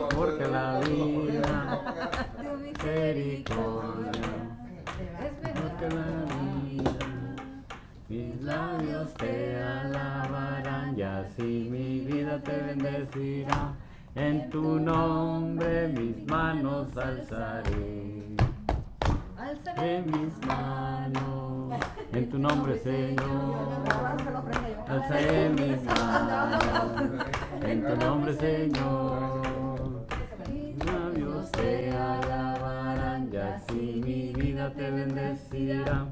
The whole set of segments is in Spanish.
porque la vida, Tu misericordia, es mejor que la vida. Mis labios te alabarán y así mi vida te bendecirá. En tu nombre mis manos alzaré. Alzaré mis manos, en tu nombre, Señor. Alzaré mis manos, en tu nombre, Señor. Mis labios te alabarán y así mi vida te bendecirá.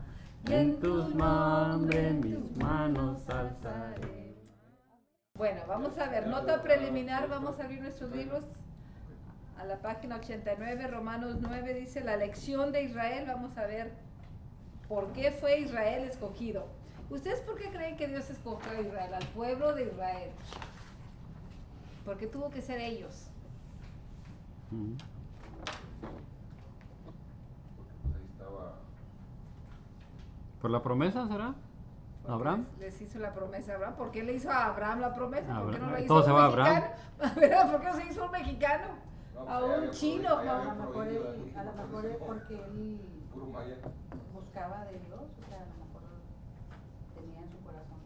En tus nombres mis manos alzaré. Bueno, vamos a ver, nota preliminar, vamos a abrir nuestros libros a la página 89, Romanos 9 dice la elección de Israel. Vamos a ver por qué fue Israel escogido. ¿Ustedes por qué creen que Dios escogió a Israel, al pueblo de Israel? Porque tuvo que ser ellos. Ahí estaba. ¿Por la promesa será? Porque ¿Abraham? les hizo la promesa a Abraham. ¿Por qué le hizo a Abraham la promesa? ¿Por qué no le hizo Todo a se un va a mexicano? Abraham. ¿Por qué no se hizo a un mexicano? No, A pues, un chino. ahí había A lo mejor prohibido, él, a lo mejor es porque él puro maya. buscaba de Dios, o sea, a lo mejor tenía en su corazón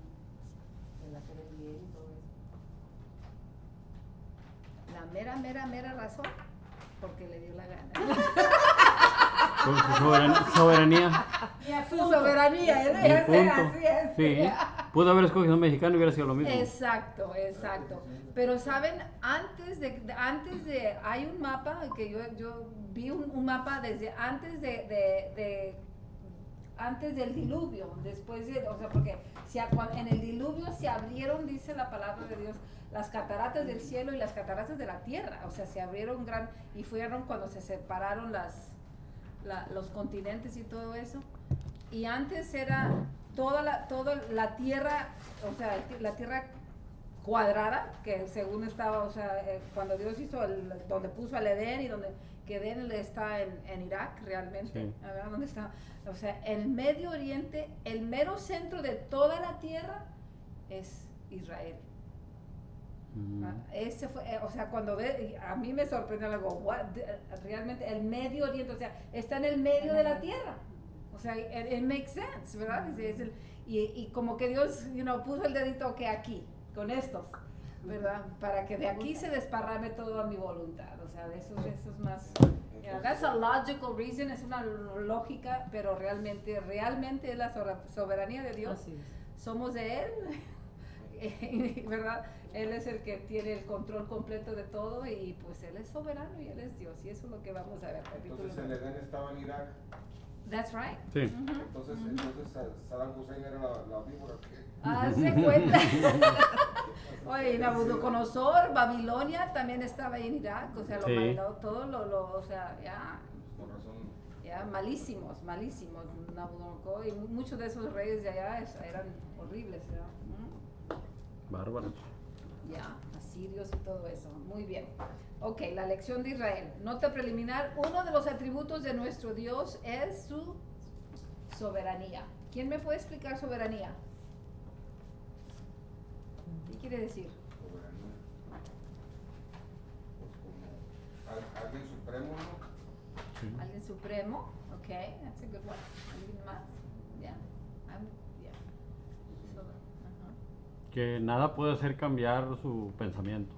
el hacer el bien y todo eso. La mera razón, porque le dio la gana. Con su soberanía. Su soberanía, Y ¿eh? punto. Así es. Sí, pudo haber escogido un mexicano y hubiera sido lo mismo. Exacto, exacto. Pero saben, antes de hay un mapa que yo vi un mapa desde antes antes del diluvio, después de, o sea, porque en el diluvio se abrieron, dice la palabra de Dios, las cataratas del cielo y las cataratas de la tierra, o sea, se abrieron y fueron cuando se separaron los continentes y todo eso. Y antes era toda la tierra, o sea, la tierra cuadrada, que según estaba, o sea, cuando Dios hizo donde puso al Edén y donde que Edén está en Irak realmente, Sí. a ver dónde está, o sea, el Medio Oriente, el mero centro de toda la tierra es Israel. Ese fue, o sea, cuando a mí me sorprendió algo, realmente el Medio Oriente, o sea, está en el medio de la tierra, o sea, it makes sense, ¿verdad? Y como que Dios, puso el dedito que aquí, con estos, ¿verdad? Para que de aquí se desparrame todo a mi voluntad, o sea, eso es más, that's a logical reason, es una lógica, pero realmente es la soberanía de Dios. Así es. Somos de Él, ¿verdad? Él es el que tiene el control completo de todo y pues Él es soberano y Él es Dios y eso es lo que vamos a ver. Entonces el Edén estaba en Irak. That's right. Sí. Entonces Saddam Hussein era la víbora que. Hace cuenta. Oye, Nabucodonosor, Babilonia también estaba ahí en Irak, o sea, lo Sí. mandó todo, o sea, ya. Por razón. Ya, malísimos, Nabucodonosor, y muchos de esos reyes de allá eran horribles, ¿ya? Bárbaro. Ya, asirios y todo eso, muy bien. Ok, la lección de Israel. Nota preliminar, uno de los atributos de nuestro Dios es su soberanía. ¿Quién me puede explicar soberanía? ¿Qué quiere decir? Soberanía. Pues como alguien supremo, ¿no? Sí. ¿Alguien supremo? Ok, that's a good one. ¿Alguien más? Yeah. Que nada puede hacer cambiar su pensamiento.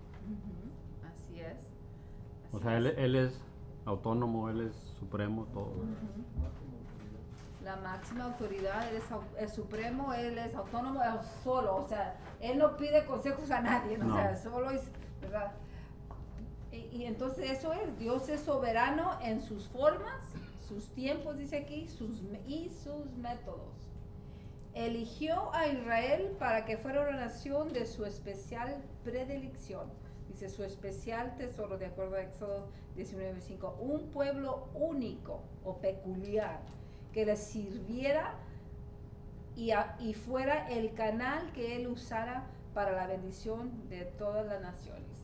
Así es. O sea, él es autónomo, él es supremo, todo. La máxima autoridad, Él es supremo, Él es autónomo, Él es solo, o sea, Él no pide consejos a nadie, ¿no? No. O sea, solo es, ¿verdad? Y entonces eso es, Dios es soberano en sus formas, sus tiempos, dice aquí, y sus métodos. Eligió a Israel para que fuera una nación de su especial predilección. Dice su especial tesoro, de acuerdo a Éxodo 19:5. Un pueblo único o peculiar que le sirviera y fuera el canal que él usara para la bendición de todas las naciones.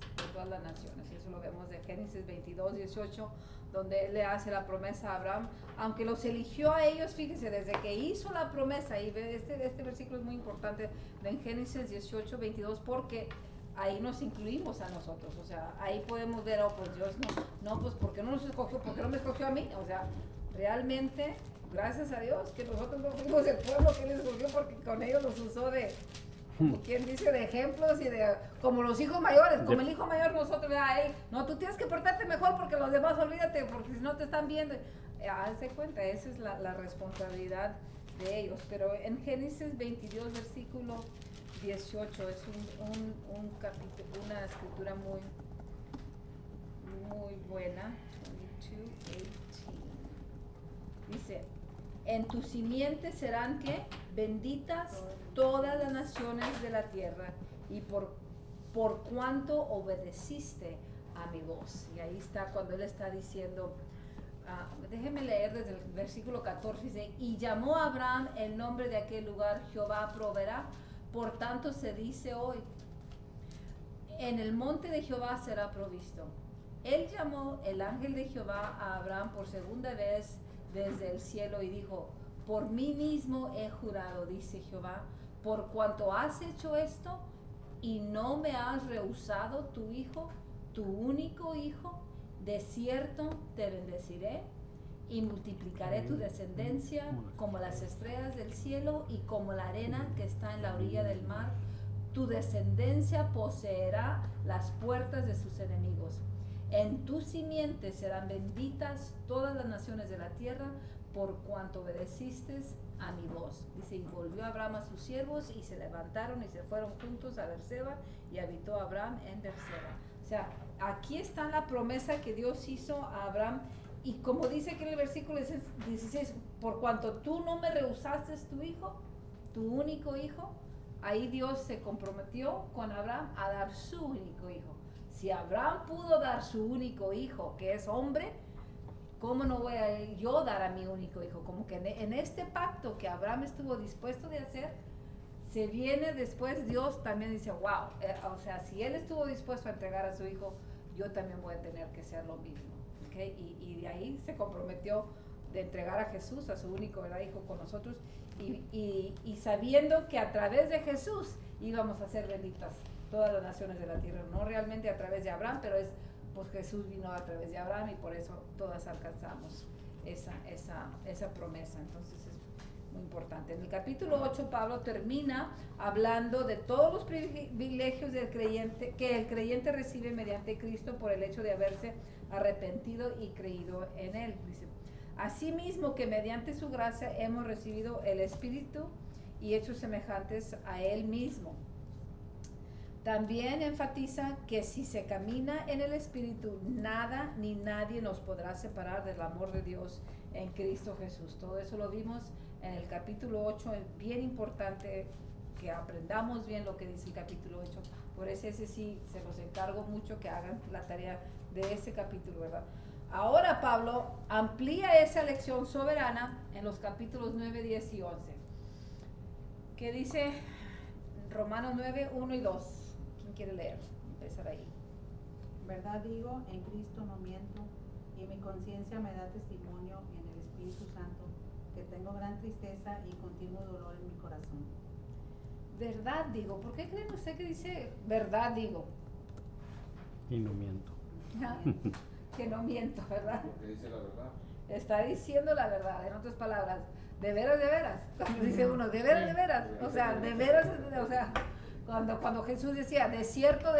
Y eso lo vemos de Génesis 22:18, donde él le hace la promesa a Abraham, aunque los eligió a ellos, fíjese, desde que hizo la promesa, y este versículo es muy importante, en Génesis 18:22, porque ahí nos incluimos a nosotros, o sea, ahí podemos ver, oh, pues Dios no, pues ¿por qué no nos escogió? ¿Por qué no me escogió a mí? O sea, realmente, gracias a Dios que nosotros no fuimos el pueblo que Él escogió, porque con ellos los usó de, como quien dice, de ejemplos y de, como los hijos mayores, como el hijo mayor nosotros, a Él, no, tú tienes que portarte mejor porque los demás olvídate, porque si no te están viendo. Hazte cuenta, esa es la responsabilidad de ellos. Pero en Génesis 22, versículo 18, es un capítulo, una escritura muy buena. 22:18. Dice, en tu simiente serán ¿qué? Benditas todas las naciones de la tierra, y por cuanto obedeciste a mi voz. Y ahí está cuando Él está diciendo, déjeme leer desde el versículo 14, dice, y llamó a Abraham el nombre de aquel lugar, Jehová proveerá. Por tanto se dice hoy, en el monte de Jehová será provisto. Él llamó el ángel de Jehová a Abraham por segunda vez desde el cielo y dijo, por mí mismo he jurado, dice Jehová, por cuanto has hecho esto y no me has rehusado tu hijo, tu único hijo, de cierto te bendeciré y multiplicaré tu descendencia como las estrellas del cielo y como la arena que está en la orilla del mar. Tu descendencia poseerá las puertas de sus enemigos. En tu simiente serán benditas todas las naciones de la tierra, por cuanto obedeciste a mi voz. Dice, y volvió Abraham a sus siervos y se levantaron y se fueron juntos a Berseba, y habitó Abraham en Berseba. O sea, aquí está la promesa que Dios hizo a Abraham, y como dice aquí en el versículo 16, por cuanto tú no me rehusaste tu hijo, tu único hijo, ahí Dios se comprometió con Abraham a dar su único hijo. Si Abraham pudo dar su único hijo, que es hombre, ¿cómo no voy a yo dar a mi único hijo? Como que en este pacto que Abraham estuvo dispuesto de hacer, se viene después Dios también dice, wow, o sea, si él estuvo dispuesto a entregar a su hijo, yo también voy a tener que hacer lo mismo, ¿okay? Y de ahí se comprometió de entregar a Jesús, a su único, ¿verdad?, hijo con nosotros, y sabiendo que a través de Jesús íbamos a ser benditas todas las naciones de la tierra, no realmente a través de Abraham, pero pues Jesús vino a través de Abraham, y por eso todas alcanzamos esa promesa. Entonces es muy importante. En el capítulo 8 Pablo termina hablando de todos los privilegios del creyente, que el creyente recibe mediante Cristo por el hecho de haberse arrepentido y creído en él. Dice, asimismo que mediante su gracia hemos recibido el Espíritu y hechos semejantes a él mismo. También enfatiza que si se camina en el Espíritu, nada ni nadie nos podrá separar del amor de Dios en Cristo Jesús. Todo eso lo vimos en el capítulo 8. Es bien importante que aprendamos bien lo que dice el capítulo 8. Por eso ese sí se los encargo mucho que hagan la tarea de ese capítulo, ¿verdad? Ahora Pablo amplía esa lección soberana en los capítulos 9, 10 y 11. Que dice Romanos 9, 1 y 2. Quiere leer, empezar ahí. Verdad digo, en Cristo no miento, y mi conciencia me da testimonio en el Espíritu Santo, que tengo gran tristeza y continuo dolor en mi corazón. Verdad digo, ¿por qué creen usted que dice verdad digo? Y no miento. Que no miento, ¿verdad? Porque dice la verdad. Está diciendo la verdad, en otras palabras, de veras, cuando dice uno, de veras, o sea, de veras, o sea, cuando Jesús decía, de cierto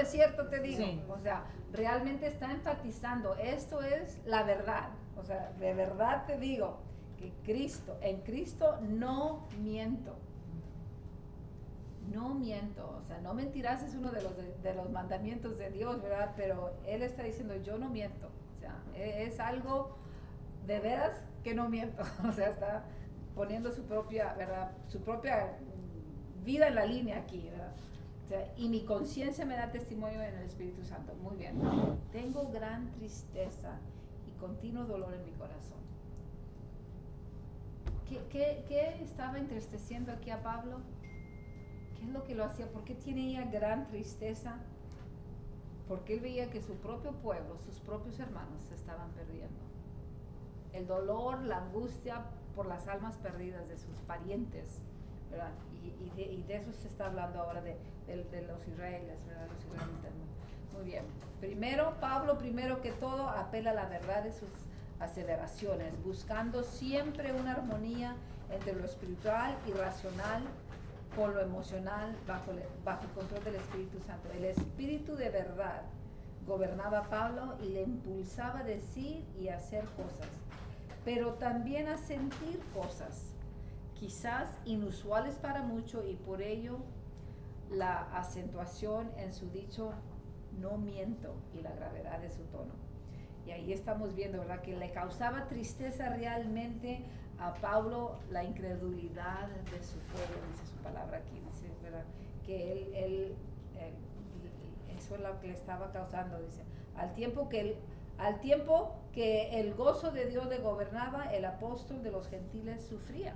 te digo, sí. O sea, realmente está enfatizando, esto es la verdad, o sea, de verdad te digo, que en Cristo no miento, o sea, no mentirás es uno de los mandamientos de Dios, ¿verdad? Pero Él está diciendo, yo no miento, o sea, es algo de veras que no miento, o sea, está poniendo su propia, ¿verdad?, su propia vida en la línea aquí, ¿verdad? O sea, y mi conciencia me da testimonio en el Espíritu Santo. Muy bien. Tengo gran tristeza y continuo dolor en mi corazón. ¿Qué estaba entristeciendo aquí a Pablo? ¿Qué es lo que lo hacía? ¿Por qué tenía gran tristeza? Porque él veía que su propio pueblo, sus propios hermanos se estaban perdiendo. El dolor, la angustia por las almas perdidas de sus parientes, ¿verdad? Y de eso se está hablando ahora de los israelíes, ¿verdad? Los israelitas, ¿no? Muy bien. Pablo, primero que todo, apela a la verdad de sus aseveraciones, buscando siempre una armonía entre lo espiritual y racional con lo emocional bajo el control del Espíritu Santo. El Espíritu de verdad gobernaba a Pablo y le impulsaba a decir y hacer cosas, pero también a sentir cosas, quizás inusuales para muchos, y por ello la acentuación en su dicho no miento y la gravedad de su tono. Y ahí estamos viendo, ¿verdad?, que le causaba tristeza realmente a Pablo la incredulidad de su pueblo, dice su palabra aquí, dice, ¿verdad?, que él eso es lo que le estaba causando, dice, al tiempo que el gozo de Dios le gobernaba, el apóstol de los gentiles sufría.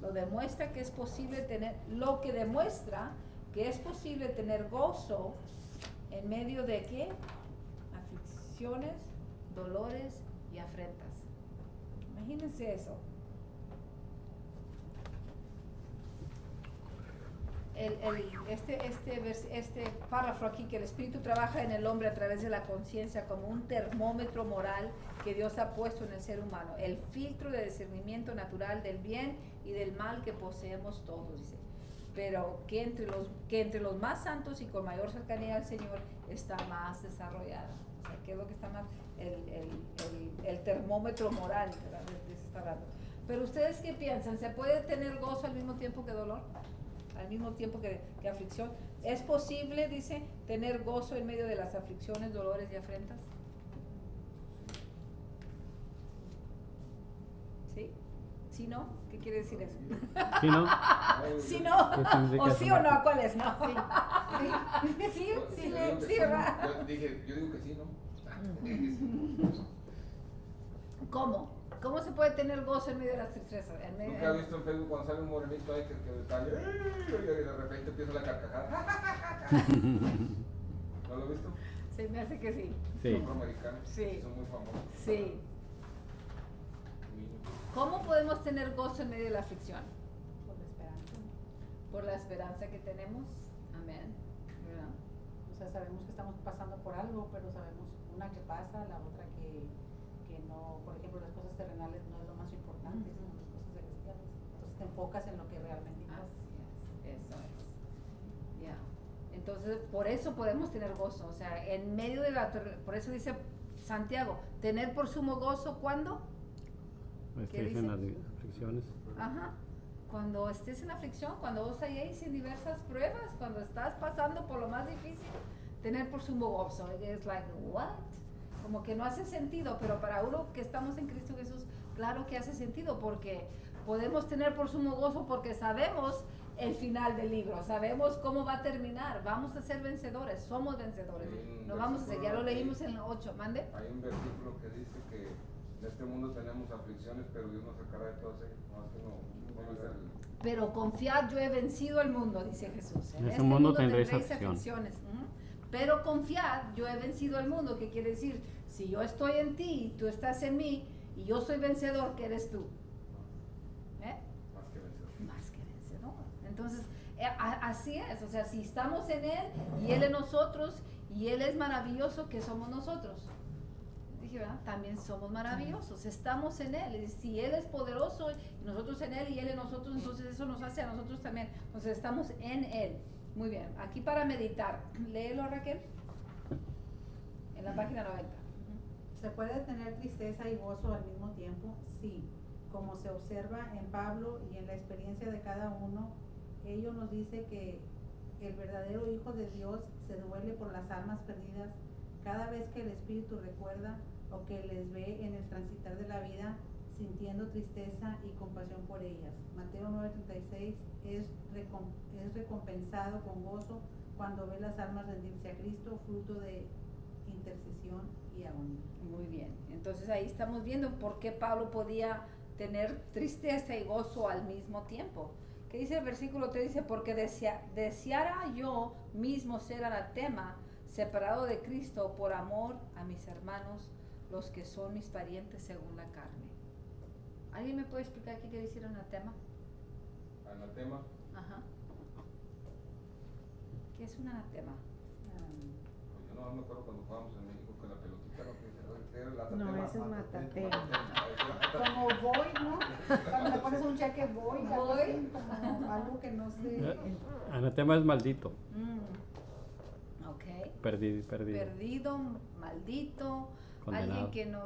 Lo que demuestra que es posible tener gozo en medio de ¿qué? Aflicciones, dolores y afrentas. Imagínense eso. Este párrafo aquí, que el Espíritu trabaja en el hombre a través de la conciencia como un termómetro moral que Dios ha puesto en el ser humano, el filtro de discernimiento natural del bien y del mal que poseemos todos, dice, pero que entre los más santos y con mayor cercanía al Señor está más desarrollada. O sea, ¿qué es lo que está más? El termómetro moral, ¿verdad? De eso está hablando. Pero ustedes, ¿qué piensan? ¿Se puede tener gozo al mismo tiempo que dolor? Al mismo tiempo que aflicción. ¿Es posible, dice, tener gozo en medio de las aflicciones, dolores y afrentas? ¿Sí? ¿Sí, no? ¿Qué quiere decir eso? ¿Sí, no? ¿Sí, no? ¿Qué significa ¿O eso? sí o no? ¿Cuál es? No. Sí. Sí, ¿verdad? Yo digo que sí, ¿no? ¿Cómo? ¿Cómo se puede tener gozo en medio de las tristezas? Nunca he visto en Facebook cuando sale un morenito ahí que detalle y de repente empieza la carcajada. ¿No lo he visto? Se me hace que sí. Sí. Son afroamericanos. Sí. Son muy famosos. Sí. ¿Cómo podemos tener gozo en medio de la aflicción? Por la esperanza. Por la esperanza que tenemos. Amén. ¿Verdad? O sea, sabemos que estamos pasando por algo, pero sabemos una que pasa, la otra que no, por ejemplo, las cosas terrenales no es lo más importante, son las cosas celestiales. Entonces te enfocas en lo que realmente importa. Así es, eso es. Ya. Entonces, por eso podemos tener gozo. O sea, en medio de por eso dice Santiago, tener por sumo gozo, ¿cuándo? Estéis en las aflicciones. Ajá. Cuando estés en aflicción, cuando vos hayáis en diversas pruebas, cuando estás pasando por lo más difícil, tener por sumo gozo. Es like, what? Como que no hace sentido, pero para uno que estamos en Cristo Jesús, claro que hace sentido, porque podemos tener por sumo gozo porque sabemos el final del libro, sabemos cómo va a terminar, vamos a ser vencedores, somos vencedores, no vamos a ser, ya lo leímos en el 8, mande. Hay un versículo que dice que en este mundo tenemos aflicciones, pero Dios nos sacará de todas ellas. No, es que no es el... Pero confiad, yo he vencido al mundo, dice Jesús. En este mundo tendréis aflicciones. Pero confiad, yo he vencido al mundo, ¿qué quiere decir? Si yo estoy en ti, tú estás en mí, y yo soy vencedor, ¿qué eres tú? Más que vencedor. Más que vencedor. Entonces, así es, o sea, si estamos en Él, y Él en nosotros, y Él es maravilloso, ¿qué somos nosotros? Dije, ¿verdad? También somos maravillosos, estamos en Él, y si Él es poderoso, y nosotros en Él, y Él en nosotros, entonces eso nos hace a nosotros también, entonces estamos en Él. Muy bien, aquí para meditar, léelo, Raquel, en la página 90. ¿Se puede tener tristeza y gozo al mismo tiempo? Sí, como se observa en Pablo y en la experiencia de cada uno, ello nos dice que el verdadero Hijo de Dios se duele por las almas perdidas cada vez que el Espíritu recuerda o que les ve en el transitar de la vida sintiendo tristeza y compasión por ellas. Mateo 9:36 es recompensado con gozo cuando ve las almas rendirse a Cristo, fruto de intercesión y agonía. Muy bien, entonces ahí estamos viendo por qué Pablo podía tener tristeza y gozo al mismo tiempo. ¿Qué dice el versículo 3? Dice, porque deseara yo mismo ser anatema, separado de Cristo por amor a mis hermanos, los que son mis parientes según la carne. ¿Alguien me puede explicar aquí qué dice anatema? anatema. Ajá. ¿Qué es un anatema? Pues yo no me acuerdo cuando jugábamos en México con la pelotita, ¿no? Era la No, anatema, ese es matatema, matatema. Como voy, ¿no? Cuando le pones un cheque voy, algo así, como algo que no sé. Anatema es maldito. Ok. Perdido. Perdido, maldito, Condenado. alguien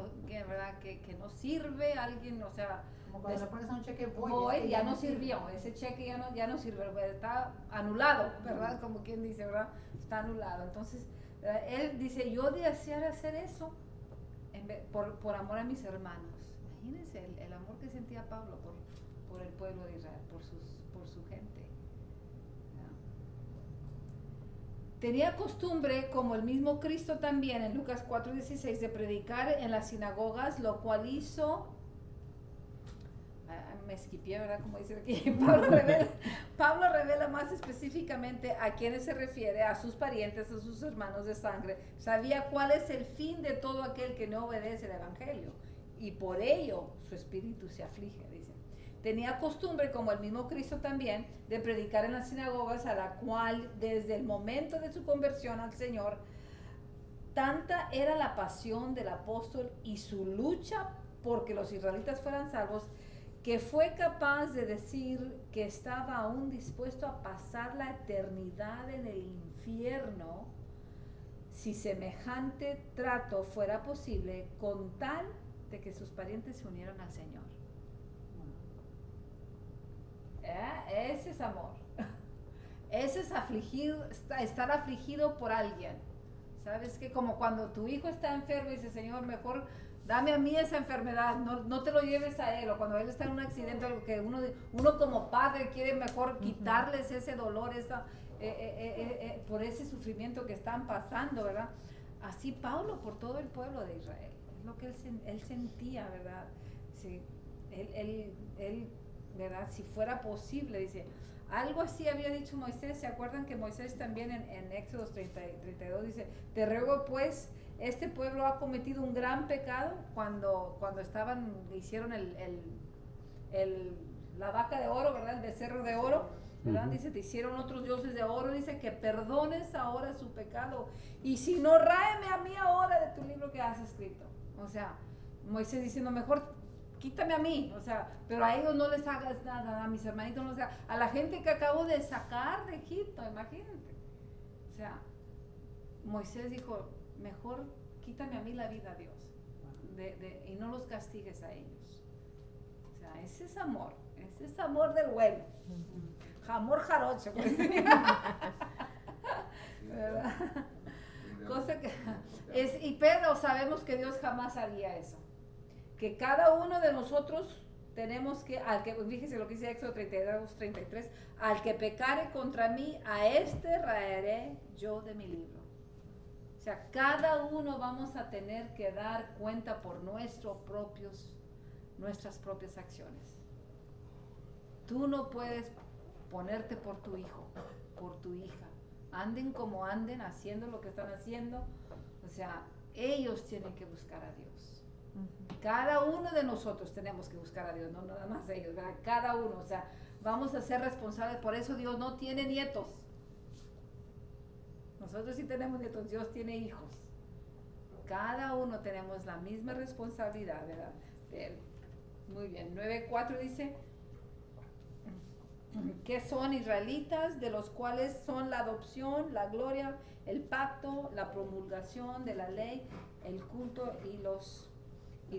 ¿verdad? Que no sirve, alguien, o sea, Como cuando le pones un cheque voy. voy, es que ya no sirvió, ese cheque ya no sirve, está anulado, ¿verdad? Como quien dice, ¿verdad? Está anulado. Entonces, él dice, yo desear hacer eso por amor a mis hermanos. Imagínense el amor que sentía Pablo por el pueblo de Israel, por su gente. Tenía costumbre, como el mismo Cristo también, en Lucas 4:16, de predicar en las sinagogas, lo cual hizo, me esquipié, ¿verdad? Como dice aquí, Pablo revela más específicamente a quienes se refiere, a sus parientes, a sus hermanos de sangre. Sabía cuál es el fin de todo aquel que no obedece el Evangelio, y por ello su espíritu se aflige, dice. Tenía costumbre, como el mismo Cristo también, de predicar en las sinagogas, a la cual desde el momento de su conversión al Señor, tanta era la pasión del apóstol y su lucha porque los israelitas fueran salvos, que fue capaz de decir que estaba aún dispuesto a pasar la eternidad en el infierno si semejante trato fuera posible, con tal de que sus parientes se unieran al Señor. Ese es amor. Ese es estar afligido por alguien. ¿Sabes qué? Como cuando tu hijo está enfermo y dice, Señor, mejor dame a mí esa enfermedad, no te lo lleves a él. O cuando él está en un accidente, algo que uno como padre quiere mejor quitarles ese dolor, por ese sufrimiento que están pasando, ¿verdad? Así Pablo por todo el pueblo de Israel. Es lo que él sentía, ¿verdad? Sí, él ¿verdad? Si fuera posible, dice, algo así había dicho Moisés. ¿Se acuerdan que Moisés también en Éxodo 32 dice, te ruego pues, este pueblo ha cometido un gran pecado cuando hicieron la vaca de oro, ¿verdad? El becerro de oro, ¿verdad? Dice, te hicieron otros dioses de oro, dice que perdones ahora su pecado, y si no, ráeme a mí ahora de tu libro que has escrito. O sea, Moisés diciendo, mejor quítame a mí, o sea, pero a ellos no les hagas nada, a mis hermanitos no les hagas, a la gente que acabo de sacar de Egipto, imagínate. O sea, Moisés dijo, mejor quítame a mí la vida, Dios, y no los castigues a ellos. O sea, ese es amor del bueno. Amor jarocho. ¿Verdad? Cosa que pero sabemos que Dios jamás haría eso. Que cada uno de nosotros tenemos que, fíjese lo que dice Éxodo 32:33, al que pecare contra mí, a este raeré yo de mi libro. O sea, cada uno vamos a tener que dar cuenta por nuestras propias acciones. Tú no puedes ponerte por tu hijo, por tu hija. Anden como anden, haciendo lo que están haciendo. O sea, ellos tienen que buscar a Dios. Cada uno de nosotros tenemos que buscar a Dios, no nada más ellos, ¿verdad? Cada uno, o sea, vamos a ser responsables. Por eso Dios no tiene nietos. Nosotros sí tenemos nietos, Dios tiene hijos. Cada uno tenemos la misma responsabilidad, ¿verdad? Muy bien, 9:4 dice que son israelitas, de los cuales son la adopción, la gloria, el pacto, la promulgación de la ley, el culto y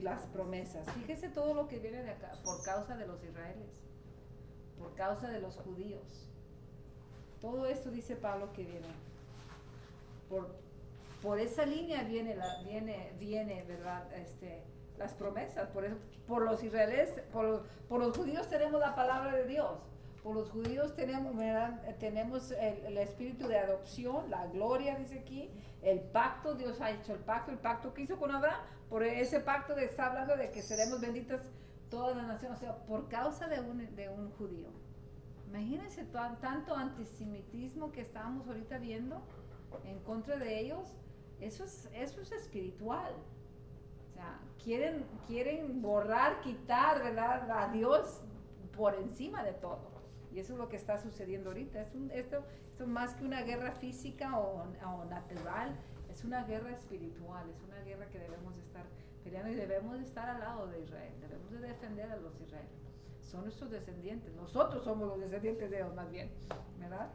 las promesas. Fíjese todo lo que viene de acá, por causa de los israelíes, por causa de los judíos. Todo esto dice Pablo que viene. Por esa línea viene, ¿verdad? Las promesas. Por eso, por los israelíes, por los judíos tenemos la palabra de Dios. Por los judíos tenemos, ¿verdad? Tenemos el espíritu de adopción, la gloria, dice aquí, el pacto. Dios ha hecho el pacto que hizo con Abraham. Por ese pacto está hablando de que seremos benditas todas las naciones, o sea, por causa de un judío. Imagínense tanto antisemitismo que estamos ahorita viendo en contra de ellos. Eso es espiritual. O sea, quieren borrar, quitar, ¿verdad?, a Dios por encima de todo. Y eso es lo que está sucediendo ahorita. Esto más que una guerra física o natural, es una guerra espiritual, es una guerra que debemos de estar peleando y debemos de estar al lado de Israel, debemos de defender a los israelitas. Son nuestros descendientes, nosotros somos los descendientes de ellos más bien, ¿verdad?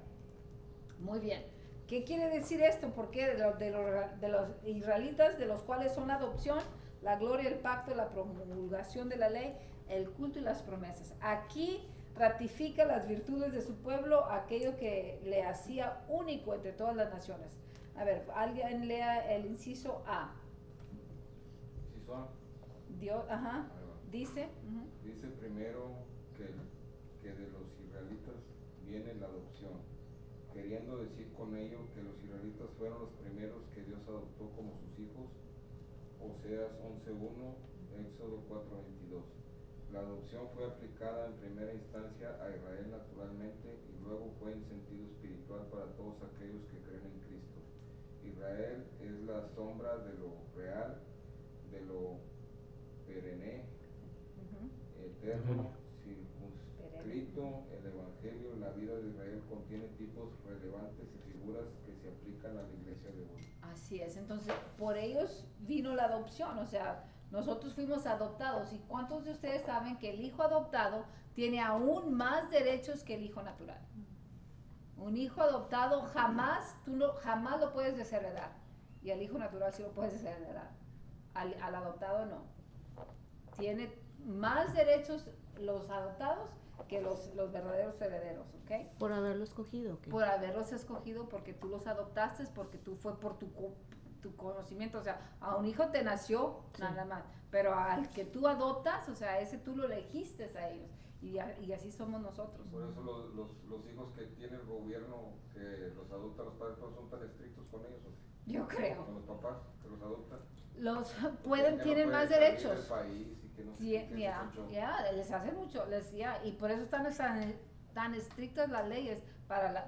Muy bien. ¿Qué quiere decir esto? Porque de los israelitas, de los cuales son la adopción, la gloria, el pacto, la promulgación de la ley, el culto y las promesas. Aquí ratifica las virtudes de su pueblo, aquello que le hacía único entre todas las naciones. A ver, alguien lea el inciso A. ¿Sí son? Dios, ajá, Ahí va. dice, Dice primero que de los israelitas viene la adopción, queriendo decir con ello que los israelitas fueron los primeros que Dios adoptó como sus hijos. Oseas 11:1, Éxodo 4:22. La adopción fue aplicada en primera instancia a Israel naturalmente y luego fue en sentido espiritual para todos aquellos que creen en Cristo. Israel es la sombra de lo real, de lo perenne, eterno, circunscrito. El Evangelio, la vida de Israel contiene tipos relevantes y figuras que se aplican a la iglesia de hoy. así es. Entonces, por ellos vino la adopción, o sea, nosotros fuimos adoptados. ¿Y cuántos de ustedes saben que el hijo adoptado tiene aún más derechos que el hijo natural? Un hijo adoptado jamás lo puedes desheredar. Y al hijo natural sí lo puedes desheredar. Al adoptado no. Tiene más derechos los adoptados que los verdaderos herederos, ¿ok? Por haberlo escogido, ¿ok? Por haberlos escogido, porque tú los adoptaste, porque tú fue por tu conocimiento. O sea, a un hijo te nació, Sí. nada más. Pero al que tú adoptas, o sea, ese tú lo elegiste a ellos. Y así somos nosotros. Por eso los hijos que tiene el gobierno, que los adoptan los padres, todos son tan estrictos con ellos. Yo creo. Con los papás que los adoptan. Tienen más derechos. Del país y que no sé Sí, qué, les hacen mucho, y por eso están tan estrictas las leyes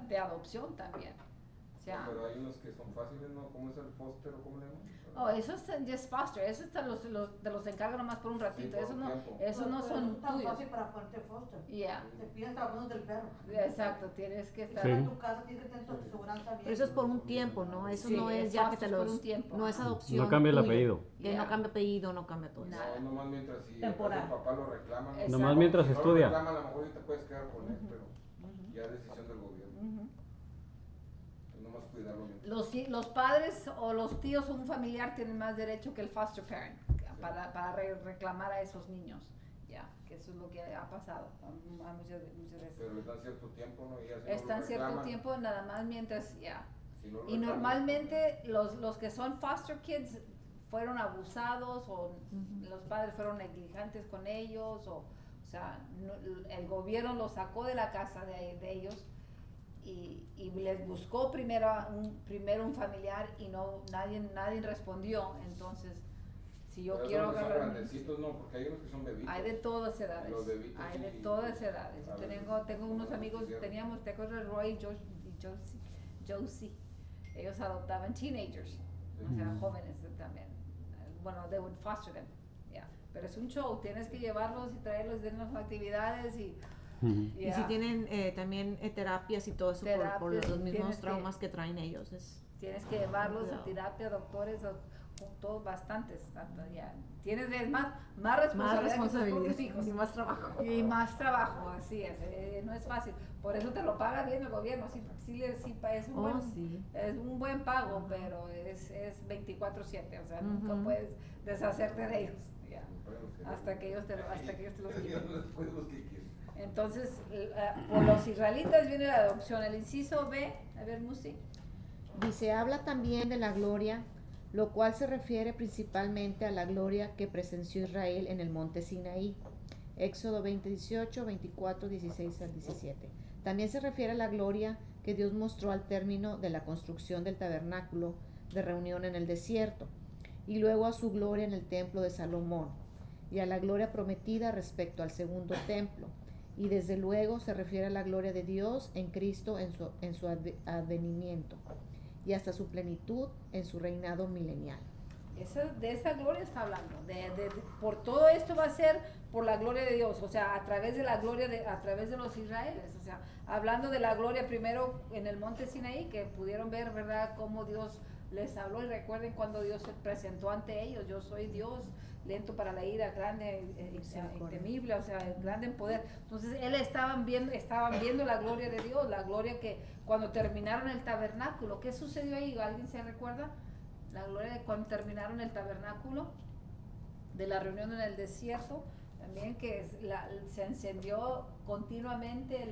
de adopción también. O sea, pero hay unos que son fáciles, ¿no? ¿Cómo es el foster o cómo le llaman? eso es just foster, eso te los encargan nomás por un ratito, por eso un no, tiempo. eso no Pero son es tan tuyos. fácil para ponerte foster. Yeah, Te piden trabajando del perro. exacto, tienes que estar. Sí. En tu casa tienes que tener tu aseguranza bien. Pero eso es por un tiempo, ¿no? Eso Sí, no es es ya que foster te por los... un tiempo. No es Ajá. adopción No cambia el tuya. apellido. Que Yeah. no cambia apellido, no cambia todo eso. Nada. No, nomás mientras si Temporal. el papá lo reclama. ¿no? Exacto. Nomás mientras Si no estudia. lo reclama, a lo mejor sí te puedes quedar con él, pero Ujú. ya es decisión del gobierno. Ujú. Entonces, nomás cuidarlo mientras. Los padres o los tíos o un familiar tienen más derecho que el foster parent para reclamar a esos niños, ya, que eso es lo que ha pasado muchas veces. Pero les dan cierto tiempo, ¿no? Y ya si no Están lo cierto reclaman, tiempo nada más mientras, ya. si no lo Y reclaman, normalmente los que son foster kids fueron abusados o los padres fueron negligentes con ellos o sea, el gobierno los sacó de la casa de ellos y les buscó primero un familiar y nadie respondió. Entonces, si yo pero quiero esos que son agarrar grandecitos, no, porque hay unos que son bebitos. hay de todas edades, Los bebitos, hay de sí, todas edades. a ver, Tengo unos amigos, sí, teníamos, te acuerdas, Roy y Josie, ellos adoptaban teenagers, o sea, Ujú. jóvenes también. Bueno, they would foster them, yeah. Pero es un show, tienes que llevarlos y traerlos de las actividades y Ujú. Y si tienen también terapias y todo eso por Terapias, los mismos tienes traumas que traen ellos. tienes que llevarlos a Cuidado. terapia, doctores, todos bastantes, tanto, ya. Tienes más responsabilidad que tus propios hijos. y más trabajo. Y más trabajo, así es, no es fácil. Por eso te lo paga bien el gobierno, sí es un, Oh, sí. es un buen pago, pero es 24/7, o sea, nunca Ujú. puedes deshacerte de ellos, ya, Bueno, que- hasta que ellos te los Ya quiten. no les puedes los que quieren. Entonces, por los israelitas viene la adopción. El inciso B, a ver, Musi. Dice, habla también de la gloria, lo cual se refiere principalmente a la gloria que presenció Israel en el monte Sinaí. Éxodo 20:18, 24, 16 al 17. También se refiere a la gloria que Dios mostró al término de la construcción del tabernáculo de reunión en el desierto, y luego a su gloria en el templo de Salomón, y a la gloria prometida respecto al segundo templo. Y desde luego se refiere a la gloria de Dios en Cristo en su advenimiento y hasta su plenitud en su reinado milenial. De esa gloria está hablando. Por todo esto va a ser por la gloria de Dios, o sea, a través de la gloria, a través de los israelíes, o sea, hablando de la gloria primero en el monte Sinaí, que pudieron ver, ¿verdad?, cómo Dios les habló. Y recuerden cuando Dios se presentó ante ellos: yo soy Dios, lento para la ira, grande y temible, o sea, grande en poder. Entonces estaban viendo la gloria de Dios, la gloria que cuando terminaron el tabernáculo. ¿Qué sucedió ahí? ¿Alguien se recuerda? La gloria de cuando terminaron el tabernáculo, de la reunión en el desierto, también que se encendió continuamente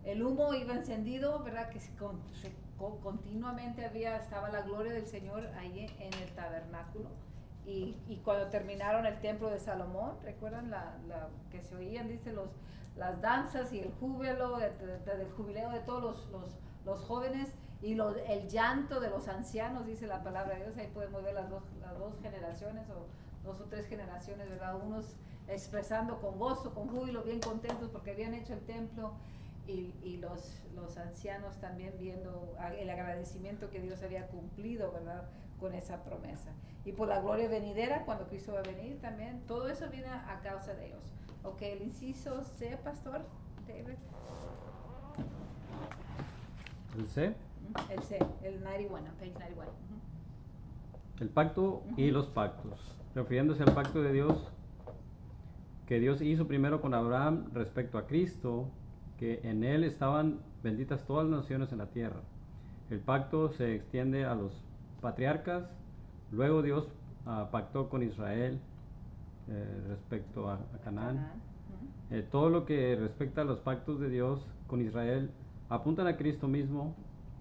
el humo, iba encendido, ¿verdad? Que continuamente estaba la gloria del Señor ahí en el tabernáculo. Y cuando terminaron el templo de Salomón, ¿recuerdan que se oían, dice, las danzas y el júbilo del jubileo de todos los jóvenes y el llanto de los ancianos, dice la palabra de Dios? Ahí podemos ver las dos generaciones, o 2 o 3 generaciones, ¿verdad? Unos expresando con gozo, con júbilo, bien contentos porque habían hecho el templo, y los ancianos también viendo el agradecimiento que Dios había cumplido, ¿verdad?, con esa promesa. Y por la gloria venidera, cuando Cristo va a venir también, todo eso viene a causa de ellos. Ok, el inciso C, Pastor David. ¿El C? El C, el 91, page 91. El pacto y los pactos. Refiriéndose al pacto de Dios que Dios hizo primero con Abraham respecto a Cristo, que en él estaban benditas todas las naciones en la tierra. El pacto se extiende a los patriarcas. Luego Dios pactó con Israel respecto a Canaán. Todo lo que respecta a los pactos de Dios con Israel apuntan a Cristo mismo,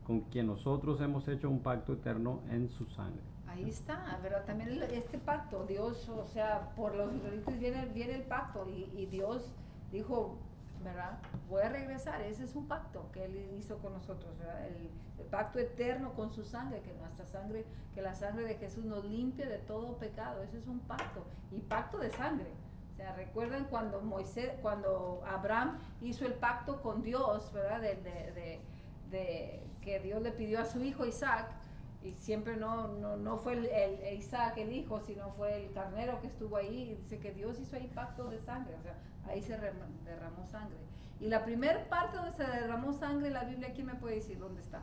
con quien nosotros hemos hecho un pacto eterno en su sangre. Ahí está, ¿verdad? También este pacto, Dios, o sea, por los israelitas viene el pacto, y Dios dijo, ¿verdad?, voy a regresar. Ese es un pacto que Él hizo con nosotros, ¿verdad? El pacto eterno con su sangre, que nuestra sangre, que la sangre de Jesús nos limpie de todo pecado. Ese es un pacto, y pacto de sangre. O sea, recuerden cuando Abraham hizo el pacto con Dios, ¿verdad?, de que Dios le pidió a su hijo Isaac, y siempre no fue el Isaac el hijo, sino fue el carnero que estuvo ahí. Y dice que Dios hizo ahí pacto de sangre, o sea, ahí se derramó sangre. Y la primera parte donde se derramó sangre en la Biblia, ¿quién me puede decir dónde está?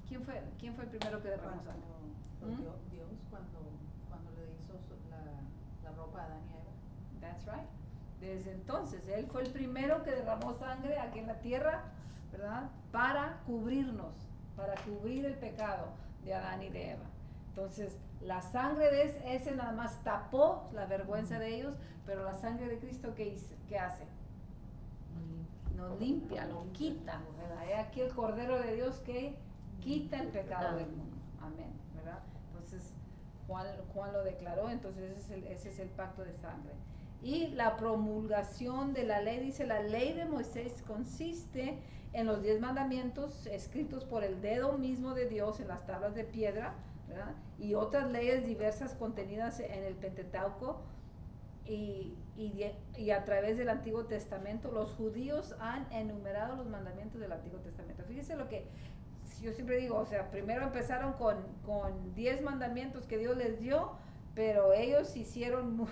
¿Quién fue el primero que derramó sangre? Dios cuando le hizo la ropa a Adán y Eva. That's right. Desde entonces, Él fue el primero que derramó sangre aquí en la tierra, ¿verdad?, para cubrirnos, para cubrir el pecado de Adán y de Eva. Entonces, la sangre de ese nada más tapó la vergüenza de ellos, pero la sangre de Cristo, ¿qué hace? Nos limpia, lo quita, ¿verdad? He aquí el Cordero de Dios que quita el pecado del mundo. Amén, ¿verdad? Entonces, Juan lo declaró. Entonces ese es el pacto de sangre. Y la promulgación de la ley, dice, la ley de Moisés consiste en los 10 mandamientos escritos por el dedo mismo de Dios en las tablas de piedra, ¿verdad?, y otras leyes diversas contenidas en el Pentateuco, y a través del Antiguo Testamento. Los judíos han enumerado los mandamientos del Antiguo Testamento. Fíjese lo que yo siempre digo, o sea, primero empezaron con 10 mandamientos que Dios les dio, pero ellos hicieron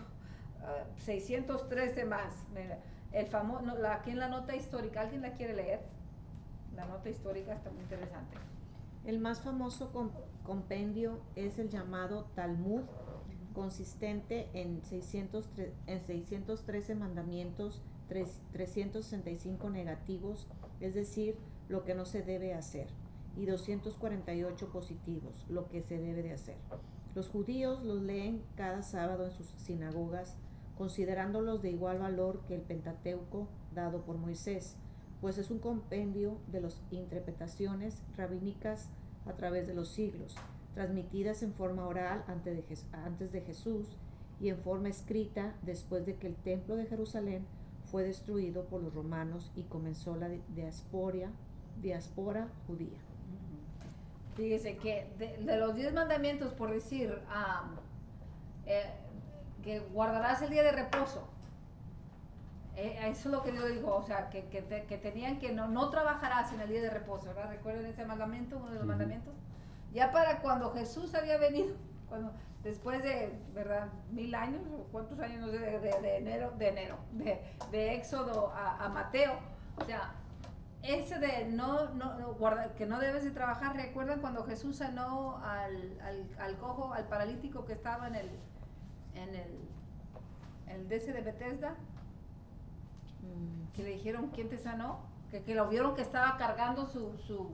613 más. Mira, aquí en la nota histórica, ¿alguien la quiere leer? La nota histórica está muy interesante. El más famoso compendio es el llamado Talmud, consistente en 613 mandamientos, 365 negativos, es decir, lo que no se debe hacer, y 248 positivos, lo que se debe de hacer. Los judíos los leen cada sábado en sus sinagogas, considerándolos de igual valor que el Pentateuco dado por Moisés, pues es un compendio de las interpretaciones rabínicas a través de los siglos, transmitidas en forma oral antes de Jesús y en forma escrita después de que el templo de Jerusalén fue destruido por los romanos y comenzó la diáspora judía. Fíjese que de los 10 mandamientos, por decir, que guardarás el día de reposo, eso es lo que Dios dijo, o sea, que tenían que no trabajarás en el día de reposo, ¿verdad? ¿Recuerden ese mandamiento, uno de los mandamientos? Ya para cuando Jesús había venido, después de, ¿verdad? 1000 años, o cuántos años, no sé, de Éxodo a Mateo, o sea, ese de que no debes de trabajar. ¿Recuerdan cuando Jesús sanó al cojo, al paralítico que estaba en el DC de Bethesda? Que le dijeron, ¿quién te sanó? Que lo vieron que estaba cargando su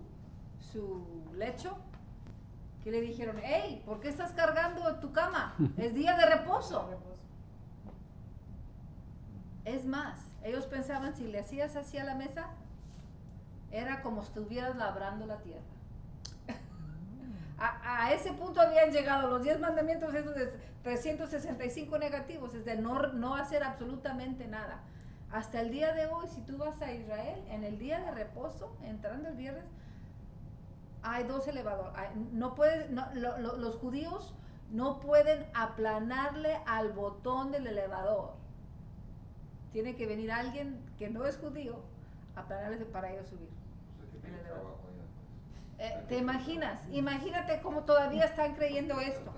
lecho. Que le dijeron, hey, ¿por qué estás cargando tu cama? Es día de reposo. Es más, ellos pensaban, si le hacías así a la mesa, era como si estuvieras labrando la tierra. A ese punto habían llegado los 10 mandamientos, esos de 365 negativos, es de no hacer absolutamente nada. Hasta el día de hoy, si tú vas a Israel, en el día de reposo, entrando el viernes, hay 2 elevadores. Los judíos no pueden aplanarle al botón del elevador. Tiene que venir alguien que no es judío a aplanarle para ellos subir. Que tiene trabajo allá, pues. ¿Te imaginas? Imagínate cómo todavía están creyendo esto.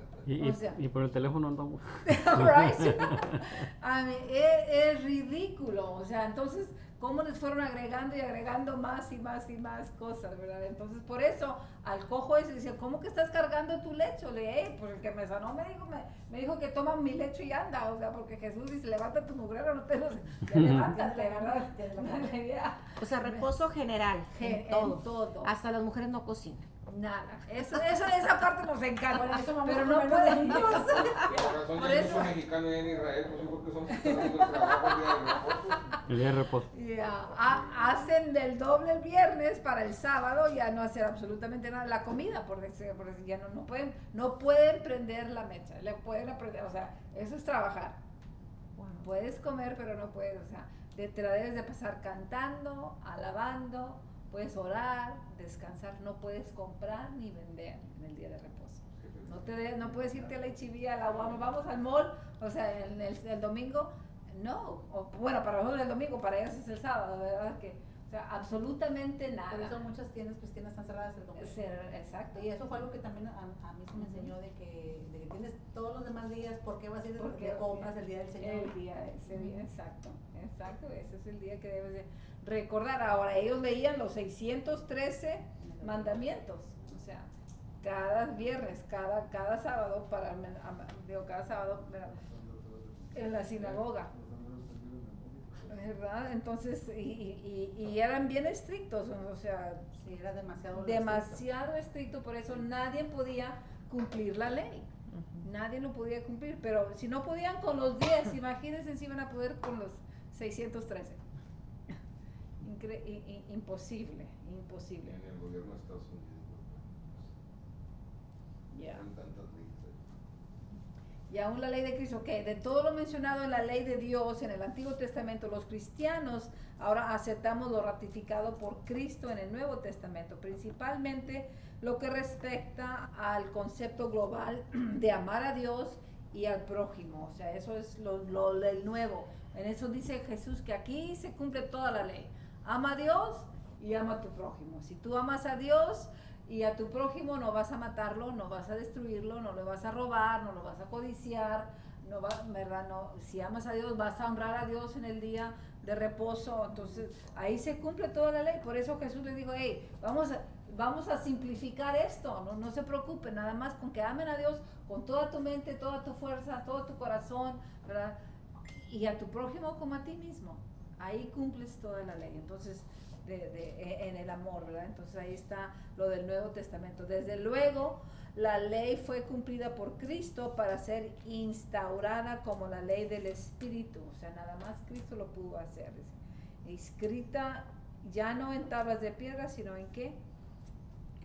O sea, Y por el teléfono andamos. right? I mean, es ridículo. O sea, entonces, ¿cómo les fueron agregando y agregando más y más y más cosas, verdad? Entonces, por eso, al cojo ese dice, ¿cómo que estás cargando tu lecho? Le dije, pues el que me sanó me dijo que toma mi lecho y anda. O sea, porque Jesús dice, levanta tu mugrero, no te lo... Ya levántate, ¿verdad? O sea, reposo general, en todo. Hasta las mujeres no cocinan. Nada, esa parte nos encanta, Por eso vamos pero a no comer podemos. Por razón, Por ya eso. mucho mexicano allá en Israel, pues sí, porque son haciendo el trabajo el día de reposo. El día de reposo. Hacen del doble el viernes para el sábado, ya no hacer absolutamente nada. La comida, por decir, ya no pueden prender la mecha, le pueden aprender, o sea, eso es trabajar. Puedes comer, pero no puedes, o sea, te la debes de pasar cantando, alabando. Puedes orar, descansar, no puedes comprar ni vender en el día de reposo. No puedes irte a la H-E-B, a la Walmart, vamos al mall, o sea, el domingo, no. Bueno, para nosotros el domingo, para ellos es el sábado, ¿verdad? O sea, absolutamente nada. Por eso muchas tiendas cristianas están cerradas el domingo. Exacto. Y eso fue algo que también a mí se me enseñó de que tienes todos los demás días, ¿por qué vas a ir de compras el día del Señor? Ese día, exacto, ese es el día que debes de recordar. Ahora, ellos leían los 613 mandamientos, o sea, cada viernes, cada sábado, cada sábado en la sinagoga. ¿Verdad? Entonces, y eran bien estrictos, o sea, Sí, era demasiado estricto, por eso nadie podía cumplir la ley. Nadie lo podía cumplir, pero si no podían con los 10, imagínense si iban a poder con los 613. Imposible. En el gobierno de Estados Unidos. Yeah. Son tantas leyes. Y aún la ley de Cristo, que de todo lo mencionado en la ley de Dios en el Antiguo Testamento, los cristianos ahora aceptamos lo ratificado por Cristo en el Nuevo Testamento, principalmente lo que respecta al concepto global de amar a Dios y al prójimo. O sea, eso es lo del nuevo. En eso dice Jesús que aquí se cumple toda la ley. Ama a Dios y ama a tu prójimo. Si tú amas a Dios y a tu prójimo, no vas a matarlo, no vas a destruirlo, no le vas a robar, no lo vas a codiciar, ¿verdad? No, si amas a Dios, vas a honrar a Dios en el día de reposo. Entonces, ahí se cumple toda la ley. Por eso Jesús le dijo, hey, vamos a simplificar esto, no se preocupen, nada más con que amen a Dios con toda tu mente, toda tu fuerza, todo tu corazón, ¿verdad? Y a tu prójimo como a ti mismo. Ahí cumples toda la ley. Entonces, en el amor, ¿verdad? Entonces ahí está lo del Nuevo Testamento. Desde luego, la ley fue cumplida por Cristo para ser instaurada como la ley del Espíritu. O sea, nada más Cristo lo pudo hacer. Escrita ya no en tablas de piedra, sino en ¿qué?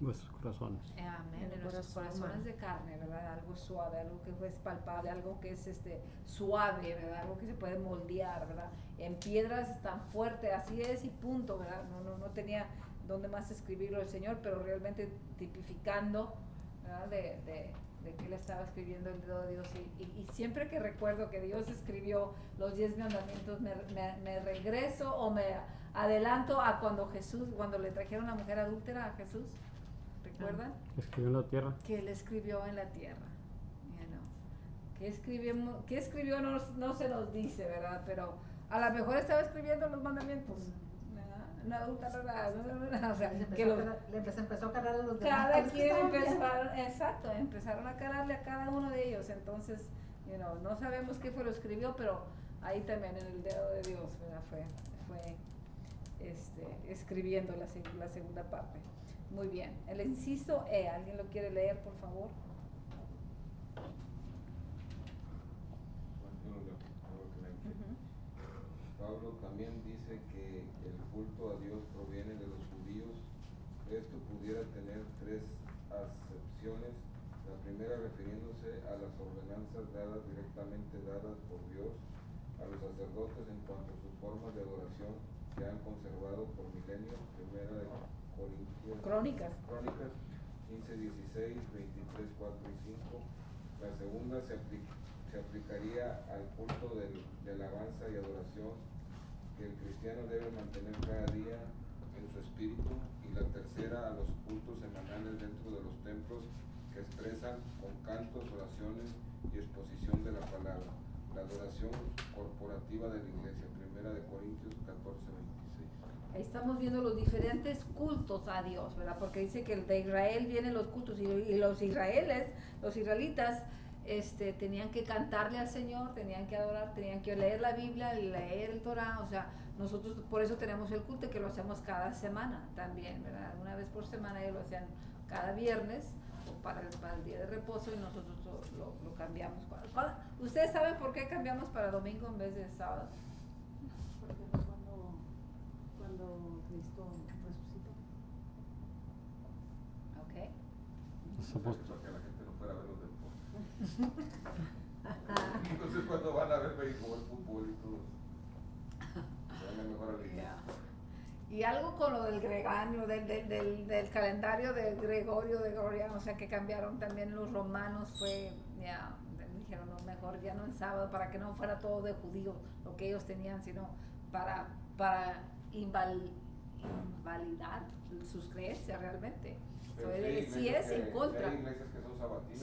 Vuestros corazones. Amén, en nuestros corazones de carne, ¿verdad? Algo suave, algo que es palpable, algo que es suave, ¿verdad? Algo que se puede moldear, ¿verdad? En piedras es tan fuerte, así es y punto, ¿verdad? No tenía dónde más escribirlo el Señor, pero realmente tipificando, ¿verdad? De que Él estaba escribiendo el dedo de Dios. Y siempre que recuerdo que Dios escribió los 10 mandamientos, me regreso o me adelanto a cuando le trajeron la mujer adúltera a Jesús. ¿recuerdan? Escribió en la tierra. Que él escribió en la tierra. You know. ¿Qué escribió? No se nos dice, ¿verdad? Pero a lo mejor estaba escribiendo los mandamientos. No, o sea, que empezó a cargar a los demás. cada quien empezaron a cargarle a cada uno de ellos. Entonces, no sabemos qué fue lo escribió, pero ahí también en el dedo de Dios, ¿verdad? fue escribiendo la segunda parte. Muy bien. El inciso E, ¿alguien lo quiere leer, por favor? Pablo también dice que el culto a Dios proviene de los judíos. Esto pudiera tener tres acepciones. La primera refiriéndose a las ordenanzas directamente dadas por Dios a los sacerdotes en cuanto a sus formas de adoración que han conservado por milenios. Primera de Crónicas 15, 16, 23, 4 y 5. La segunda se aplicaría al culto de alabanza y adoración que el cristiano debe mantener cada día en su espíritu, y la tercera a los cultos semanales dentro de los templos que expresan con cantos, oraciones y exposición de la palabra. La adoración corporativa de la iglesia, 1 Corintios 14, 26. Ahí estamos viendo los diferentes cultos a Dios, ¿verdad? Porque dice que de Israel vienen los cultos y los israelitas, tenían que cantarle al Señor, tenían que adorar, tenían que leer la Biblia, leer el Torah. O sea, nosotros por eso tenemos el culto, que lo hacemos cada semana también, ¿verdad? Una vez por semana. Ellos lo hacían cada viernes para el día de reposo, y nosotros lo cambiamos. ¿Ustedes saben por qué cambiamos para domingo en vez de sábado? Porque fue cuando Cristo resucitó. Ok. Para que la gente no fuera a ver los deportes. Entonces cuando van a ver béisbol, fútbol y todo, se van a mejor a la iglesia. Y algo con lo del gregario, del calendario de Gregoriano, o sea, que cambiaron también los romanos, dijeron, no, mejor ya no en sábado, para que no fuera todo de judíos lo que ellos tenían, sino para invalidar sus creencias realmente. Pero Sí es en contra. Hay iglesias que son sabatinas.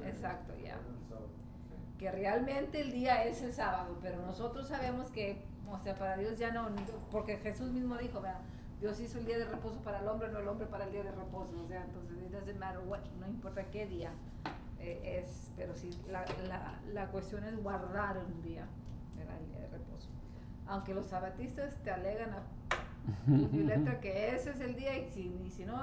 Exacto, ya. Que realmente el día es el sábado, pero nosotros sabemos que, o sea, para Dios ya no, porque Jesús mismo dijo, ¿verdad? Dios hizo el día de reposo para el hombre, no el hombre para el día de reposo. O sea, entonces it doesn't matter what, no importa qué día es, pero sí, la cuestión es guardar un día, ¿verdad? El día de reposo. Aunque los sabatistas te alegan a tu letra que ese es el día, y si no,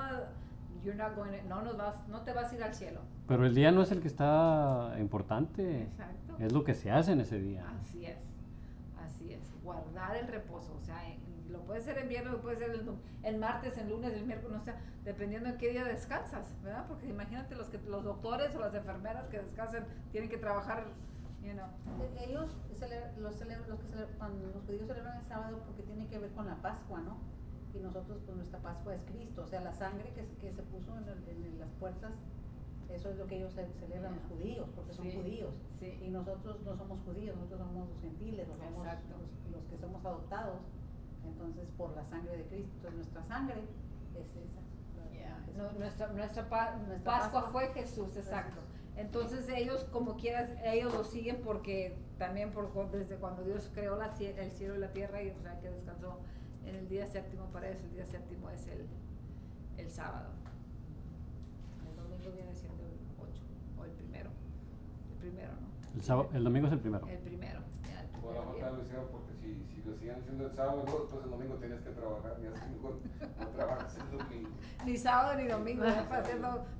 no te vas a ir al cielo. Pero el día no es el que está importante. Exacto. Es lo que se hace en ese día. Así es, guardar el reposo. O sea, lo puede ser en viernes, lo puede ser el martes, el lunes, el miércoles, o sea, dependiendo en qué día descansas, ¿verdad? Porque imagínate los doctores o las enfermeras que descansan, tienen que trabajar, Ellos cuando los judíos celebran el sábado, porque tiene que ver con la Pascua, ¿no? Y nosotros, pues nuestra Pascua es Cristo, o sea, la sangre que se puso en las puertas, eso es lo que ellos celebran los judíos, porque son judíos. Sí. Y nosotros no somos judíos, nosotros somos los gentiles, somos los que somos adoptados, entonces por la sangre de Cristo. Entonces nuestra sangre es esa. Nuestra Pascua fue Jesús, exacto. Entonces ellos, como quieras, ellos lo siguen porque también desde cuando Dios creó el cielo y la tierra, y o sea, que descansó en el día séptimo. Para eso el día séptimo es el sábado. El domingo viene siendo el 8 o el primero, ¿no? El domingo es el primero. El primero. O a la falta lo hicieron porque si lo siguen haciendo el sábado, luego después el domingo tienes que trabajar, y así no trabajas el domingo. Ni sábado ni domingo, ¿no?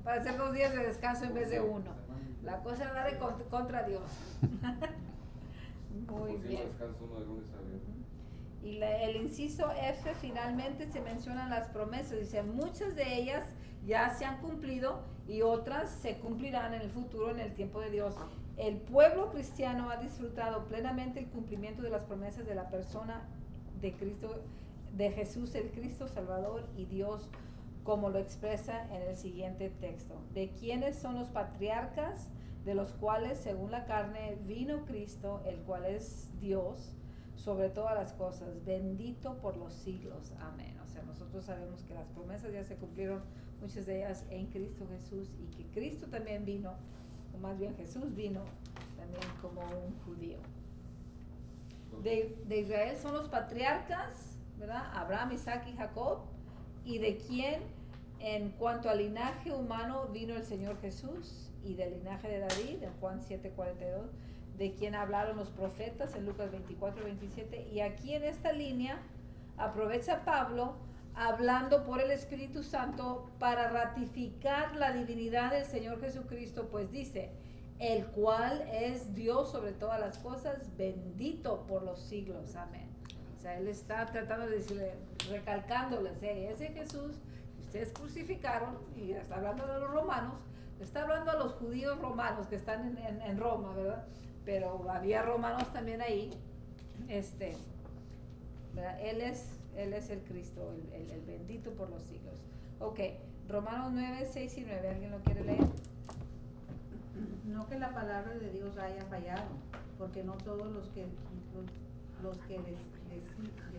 para hacer 2 días de descanso en vez de uno. La cosa es dar contra Dios. Muy bien. Descanso uno de lunes a viernes. Y el inciso F, finalmente se mencionan las promesas. Dice, muchas de ellas ya se han cumplido y otras se cumplirán en el futuro, en el tiempo de Dios. El pueblo cristiano ha disfrutado plenamente el cumplimiento de las promesas de la persona de Cristo, de Jesús el Cristo Salvador y Dios, como lo expresa en el siguiente texto. De quienes son los patriarcas, de los cuales según la carne vino Cristo, el cual es Dios, sobre todas las cosas, bendito por los siglos. Amén. O sea, nosotros sabemos que las promesas ya se cumplieron, muchas de ellas en Cristo Jesús, y que Cristo también vino, o más bien Jesús vino también como un judío. De Israel son los patriarcas, ¿verdad? Abraham, Isaac y Jacob, y de quien en cuanto al linaje humano vino el Señor Jesús, y del linaje de David en Juan 7:42, de quien hablaron los profetas en Lucas 24:27, y aquí en esta línea aprovecha Pablo hablando por el Espíritu Santo para ratificar la divinidad del Señor Jesucristo, pues dice, el cual es Dios sobre todas las cosas, bendito por los siglos. Amén. O sea, él está tratando de decirle, recalcándoles, ese Jesús que ustedes crucificaron, y está hablando de los romanos, está hablando a los judíos romanos que están en Roma, ¿verdad? Pero había romanos también ahí, ¿verdad? Él es el Cristo, el bendito por los siglos. Ok, Romanos 9, 6 y 9, ¿alguien lo quiere leer? No que la palabra de Dios haya fallado, porque no todos los que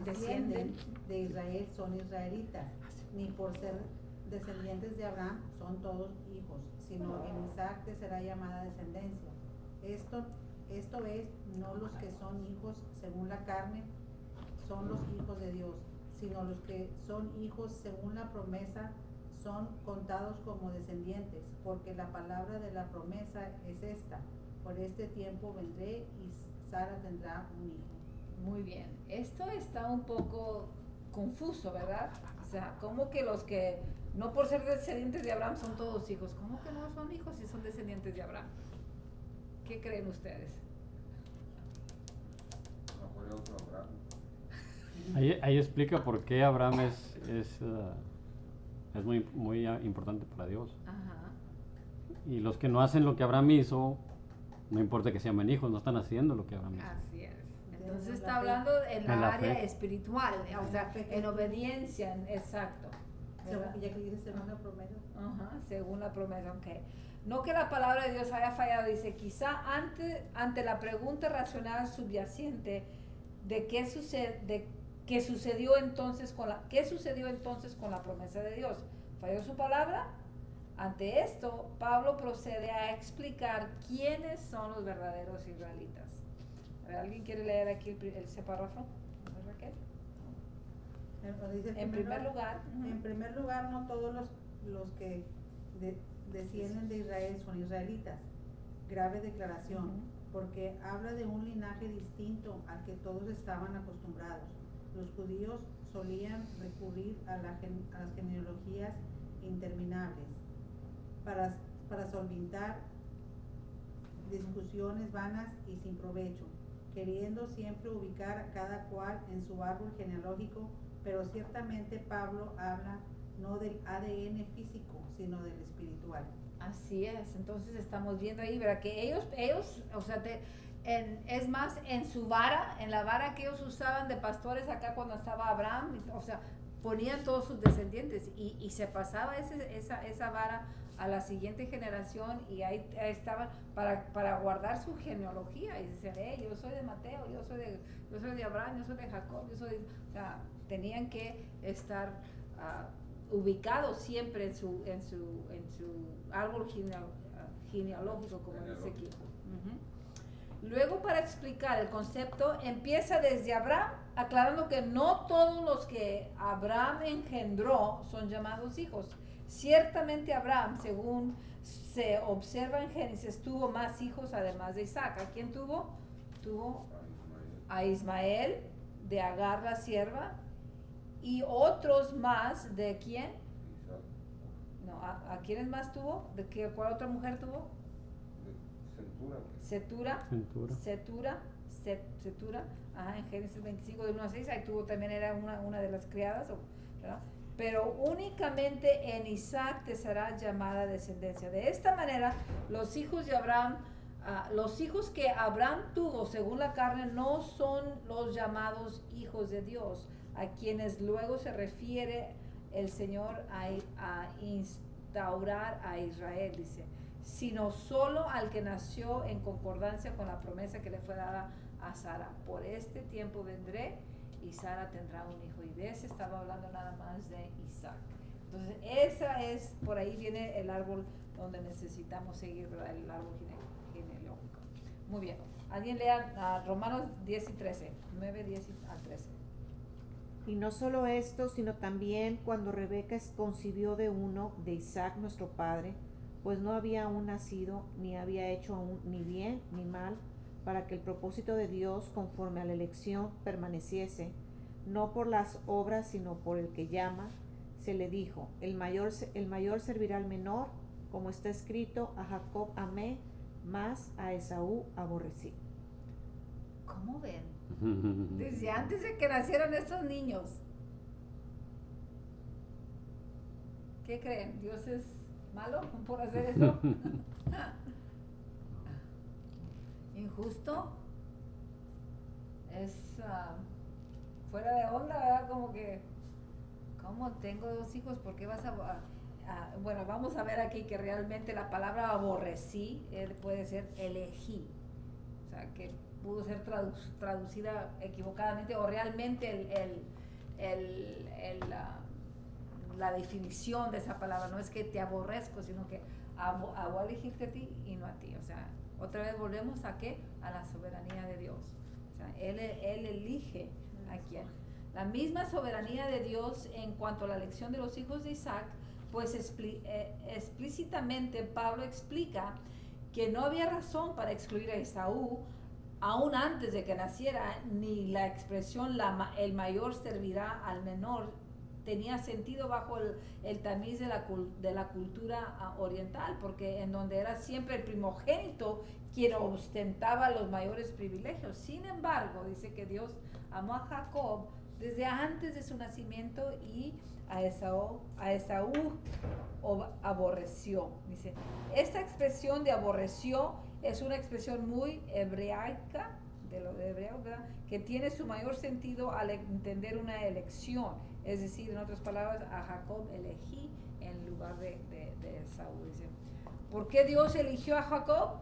descienden de Israel son israelitas, ni por ser descendientes de Abraham son todos hijos, sino en Isaac te será llamada descendencia. Esto es, no los que son hijos según la carne son los hijos de Dios, sino los que son hijos según la promesa son contados como descendientes, porque la palabra de la promesa es esta: por este tiempo vendré y Sara tendrá un hijo. Muy bien, esto está un poco confuso, ¿verdad? O sea, ¿cómo que los que no por ser descendientes de Abraham son todos hijos? ¿Cómo que no son hijos si son descendientes de Abraham? ¿Qué creen ustedes? Mejor era otro Abraham. Ahí explica por qué Abraham es muy importante para Dios. Ajá. Y los que no hacen lo que Abraham hizo, no importa que se llamen hijos, no están haciendo lo que Abraham hizo. Así es. Entonces En está la fe. hablando en En la la área fe. espiritual, o sea, la fe que en tú- obediencia, exacto. ¿verdad? Ya que dice según la promesa. Ajá, según la promesa, ok. No que la palabra de Dios haya fallado, dice, quizá ante la pregunta racional subyacente de qué sucedió entonces con la promesa de Dios. ¿Falló su palabra? Ante esto, Pablo procede a explicar quiénes son los verdaderos israelitas. A ver, ¿alguien quiere leer aquí ese párrafo? ¿No, Raquel? Dice, En primer lugar, En primer lugar, no todos los que descienden de Israel son israelitas. Grave declaración, Ujú. porque habla de un linaje distinto al que todos estaban acostumbrados. Los judíos solían recurrir a las genealogías interminables para solventar discusiones vanas y sin provecho, queriendo siempre ubicar a cada cual en su árbol genealógico, pero ciertamente Pablo habla no del ADN físico, sino del espiritual. así es. Entonces estamos viendo ahí, ¿verdad? Que ellos, o sea, es más, en la vara que ellos usaban de pastores acá cuando estaba Abraham, o sea, ponían todos sus descendientes y se pasaba esa vara a la siguiente generación, y ahí estaban para guardar su genealogía, y decían, yo soy de Mateo, yo soy de Abraham, yo soy de Jacob, o sea, tenían que estar ubicados siempre en su árbol genealógico, como dice aquí. Ujú. Luego, para explicar el concepto, empieza desde Abraham, aclarando que no todos los que Abraham engendró son llamados hijos. Ciertamente Abraham, según se observa en Génesis, tuvo más hijos además de Isaac. ¿A quién tuvo? Tuvo a Ismael, de Agar la sierva, y otros más. ¿De quién? Isaac, No, ¿a quiénes más tuvo? ¿Cuál otra mujer tuvo? de Centura. Setura, ajá, en Génesis 25 de 1 a 6, ahí tuvo también, era una de las criadas, ¿verdad? Pero únicamente en Isaac te será llamada descendencia. De esta manera, los hijos de Abraham, los hijos que Abraham tuvo según la carne no son los llamados hijos de Dios, a quienes luego se refiere el Señor a instaurar a Israel, dice, sino solo al que nació en concordancia con la promesa que le fue dada a Sara, por este tiempo vendré y Sara tendrá un hijo. Y de ese estaba hablando nada más de Isaac. Entonces, esa es, por ahí viene el árbol donde necesitamos seguir, ¿verdad? El árbol genealógico. Muy bien. Alguien lea Romanos 10 y 13, 9, 10 al 13. Y no solo esto, sino también cuando Rebeca concibió de uno, de Isaac nuestro padre, pues no había aún nacido, ni había hecho aún ni bien ni mal, para que el propósito de Dios conforme a la elección permaneciese, no por las obras, sino por el que llama, se le dijo, el mayor servirá al menor, como está escrito, a Jacob amé, mas a Esaú aborrecí. ¿Cómo ven? Desde antes de que nacieran estos niños. ¿Qué creen? ¿Dios es malo por hacer eso? ¿Injusto? Es fuera de onda, ¿verdad? Como que, ¿cómo tengo 2 hijos? ¿Por qué vas bueno, vamos a ver aquí que realmente la palabra aborrecí puede ser elegí. O sea, que pudo ser traducida equivocadamente o realmente la definición de esa palabra no es que te aborrezco, sino que voy a elegirte a ti y no a ti. O sea, otra vez volvemos a ¿qué? A la soberanía de Dios. O sea, Él elige a quién. La misma soberanía de Dios en cuanto a la elección de los hijos de Isaac, pues explícitamente Pablo explica que no había razón para excluir a Esaú aún antes de que naciera, ni la expresión el mayor servirá al menor tenía sentido bajo el tamiz de la cultura oriental, porque en donde era siempre el primogénito quien ostentaba los mayores privilegios. Sin embargo, dice que Dios amó a Jacob desde antes de su nacimiento y a Esaú aborreció. Dice, esta expresión de aborreció es una expresión muy hebraica, de lo de hebreo, ¿verdad? Que tiene su mayor sentido al entender una elección. Es decir, en otras palabras, a Jacob elegí en lugar de Esaú. Dice, ¿por qué Dios eligió a Jacob?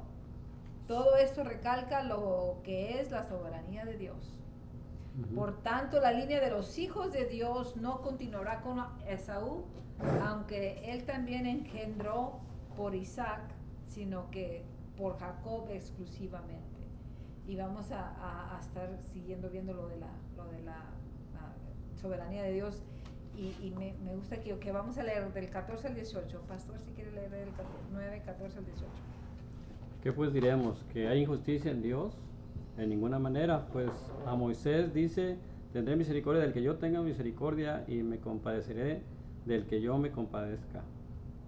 Todo esto recalca lo que es la soberanía de Dios. Por tanto, la línea de los hijos de Dios no continuará con Esaú, aunque él también engendró por Isaac, sino que por Jacob exclusivamente. Y vamos a estar siguiendo viendo lo de la soberanía de Dios. Y me gusta que vamos a leer del 14 al 18. Pastor, si quiere leer del 9, 14 al 18. ¿Qué pues diremos? ¿Que hay injusticia en Dios? En ninguna manera, pues a Moisés dice, tendré misericordia del que yo tenga misericordia y me compadeceré del que yo me compadezca.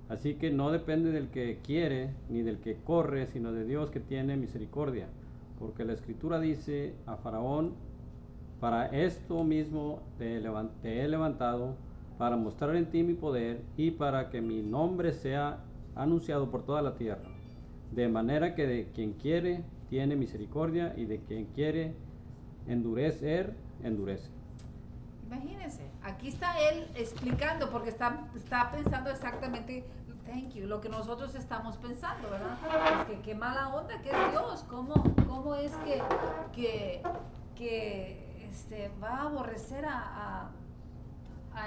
Así que no depende del que quiere ni del que corre, sino de Dios que tiene misericordia. Porque la Escritura dice a Faraón, para esto mismo te he levantado, para mostrar en ti mi poder y para que mi nombre sea anunciado por toda la tierra. De manera que de quien quiere tiene misericordia y de quien quiere endurecer, endurece. Imagínense, aquí está él explicando porque está pensando exactamente, thank you, lo que nosotros estamos pensando, ¿verdad? Pues que qué mala onda que es Dios, cómo es que va a aborrecer a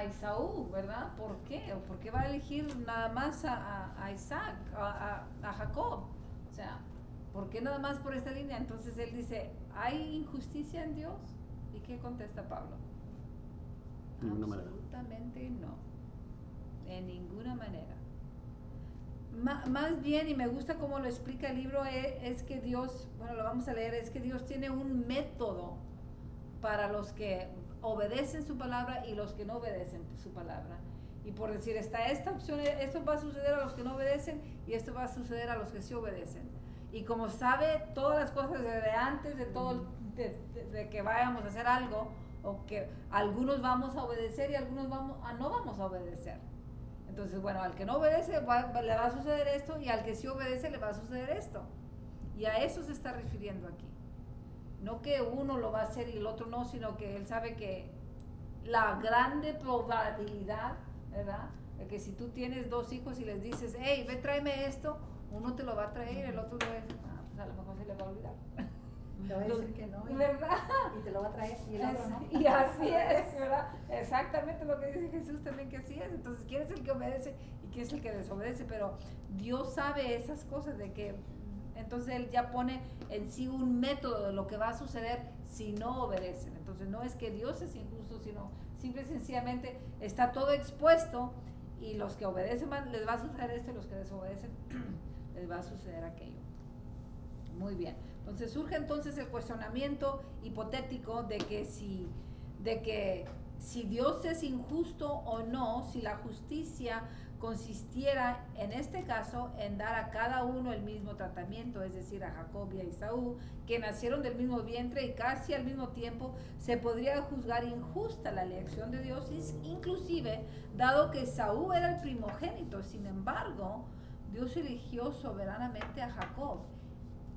Esaú, ¿verdad? ¿Por qué? ¿Por qué va a elegir nada más a Isaac, a Jacob? O sea, ¿por qué nada más por esta línea? Entonces él dice, ¿hay injusticia en Dios? ¿Y qué contesta Pablo? Absolutamente no, en ninguna manera. Más bien, y me gusta cómo lo explica el libro, es que Dios, bueno, lo vamos a leer, es que Dios tiene un método para los que obedecen su palabra y los que no obedecen su palabra. Y por decir, está esta opción, esto va a suceder a los que no obedecen y esto va a suceder a los que sí obedecen. Y como sabe todas las cosas desde antes de todo, de que vayamos a hacer algo, o que algunos vamos a obedecer y algunos no vamos a obedecer. Entonces, bueno, al que no obedece le va a suceder esto y al que sí obedece le va a suceder esto. Y a eso se está refiriendo aquí. No que uno lo va a hacer y el otro no, sino que él sabe que la grande probabilidad, ¿verdad? De que si tú tienes 2 hijos y les dices, hey, ve, tráeme esto, uno te lo va a traer, el otro le va a decir, pues a lo mejor se le va a olvidar. Te va a decir que no. ¿Verdad? Y te lo va a traer. Y el otro no. Y así es, ¿verdad? Exactamente lo que dice Jesús también, que así es. Entonces, ¿quién es el que obedece y quién es el que desobedece? Pero Dios sabe esas cosas de que, entonces Él ya pone en sí un método de lo que va a suceder si no obedecen. Entonces, no es que Dios es injusto, sino simple y sencillamente está todo expuesto y los que obedecen les va a suceder esto y los que desobedecen les va a suceder aquello. Muy bien. Entonces surge entonces el cuestionamiento hipotético de que si Dios es injusto o no, si la justicia consistiera en este caso en dar a cada uno el mismo tratamiento, es decir, a Jacob y a Esaú, que nacieron del mismo vientre y casi al mismo tiempo, se podría juzgar injusta la elección de Dios, inclusive dado que Esaú era el primogénito. Sin embargo, Dios eligió soberanamente a Jacob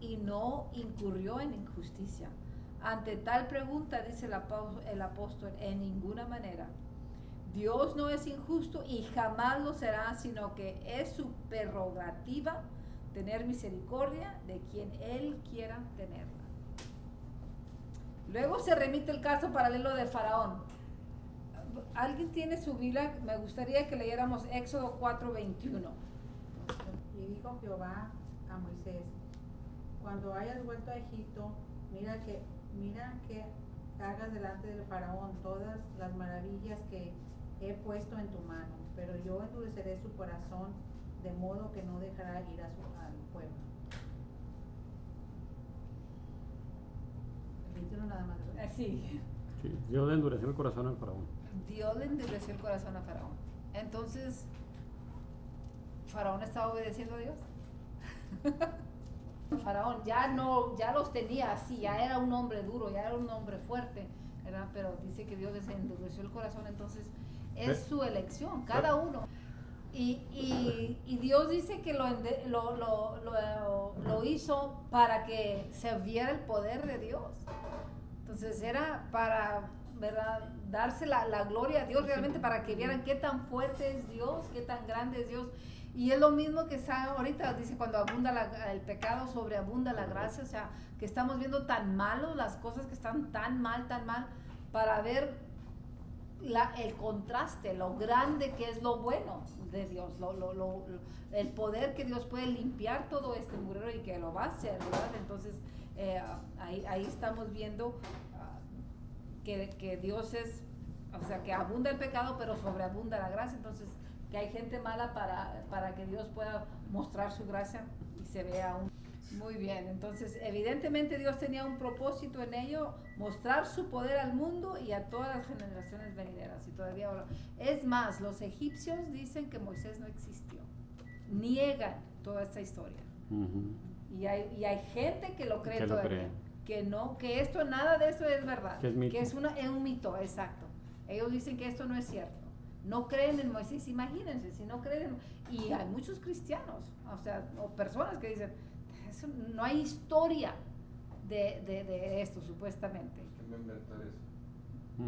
y no incurrió en injusticia. Ante tal pregunta, dice el apóstol, en ninguna manera. Dios no es injusto y jamás lo será, sino que es su prerrogativa tener misericordia de quien Él quiera tenerla. Luego se remite el caso paralelo de Faraón. ¿Alguien tiene su Biblia? Me gustaría que leyéramos Éxodo 4:21. Y dijo Jehová a Moisés: cuando hayas vuelto a Egipto, mira que hagas delante del faraón todas las maravillas que he puesto en tu mano, pero yo endureceré su corazón de modo que no dejará ir al pueblo. El 21 nada más, ¿verdad? Sí. Sí, Dios le endureció el corazón al faraón. Dios le endureció el corazón a Faraón. Entonces, ¿Faraón estaba obedeciendo a Dios? Faraón ya los tenía así, ya era un hombre duro, ya era un hombre fuerte, ¿verdad? Pero dice que Dios les endureció el corazón, entonces es su elección, cada uno. Y Dios dice que lo hizo para que se viera el poder de Dios. Entonces era para, ¿verdad?, darse la gloria a Dios realmente, para que vieran qué tan fuerte es Dios, qué tan grande es Dios. Y es lo mismo que está ahorita, dice, cuando abunda el pecado, sobreabunda la gracia. O sea, que estamos viendo tan malos las cosas, que están tan mal, para ver el contraste, lo grande que es lo bueno de Dios, el poder que Dios puede limpiar todo este mugrero y que lo va a hacer, ¿verdad? Entonces, ahí estamos viendo que Dios es, o sea, que abunda el pecado, pero sobreabunda la gracia. Entonces, que hay gente mala para que Dios pueda mostrar su gracia y se vea aún. Muy bien, entonces evidentemente Dios tenía un propósito en ello, mostrar su poder al mundo y a todas las generaciones venideras. Y todavía ahora, es más, los egipcios dicen que Moisés no existió, niegan toda esta historia. Y hay gente que lo cree que todavía, cree. que no, que esto, nada de eso es verdad, Que es mito. que es un mito, exacto. Ellos dicen que esto no es cierto. No creen en Moisés, imagínense, si no creen y hay muchos cristianos, o sea, o personas que dicen, eso, no hay historia de esto, supuestamente. ¿Quién va a inventar eso?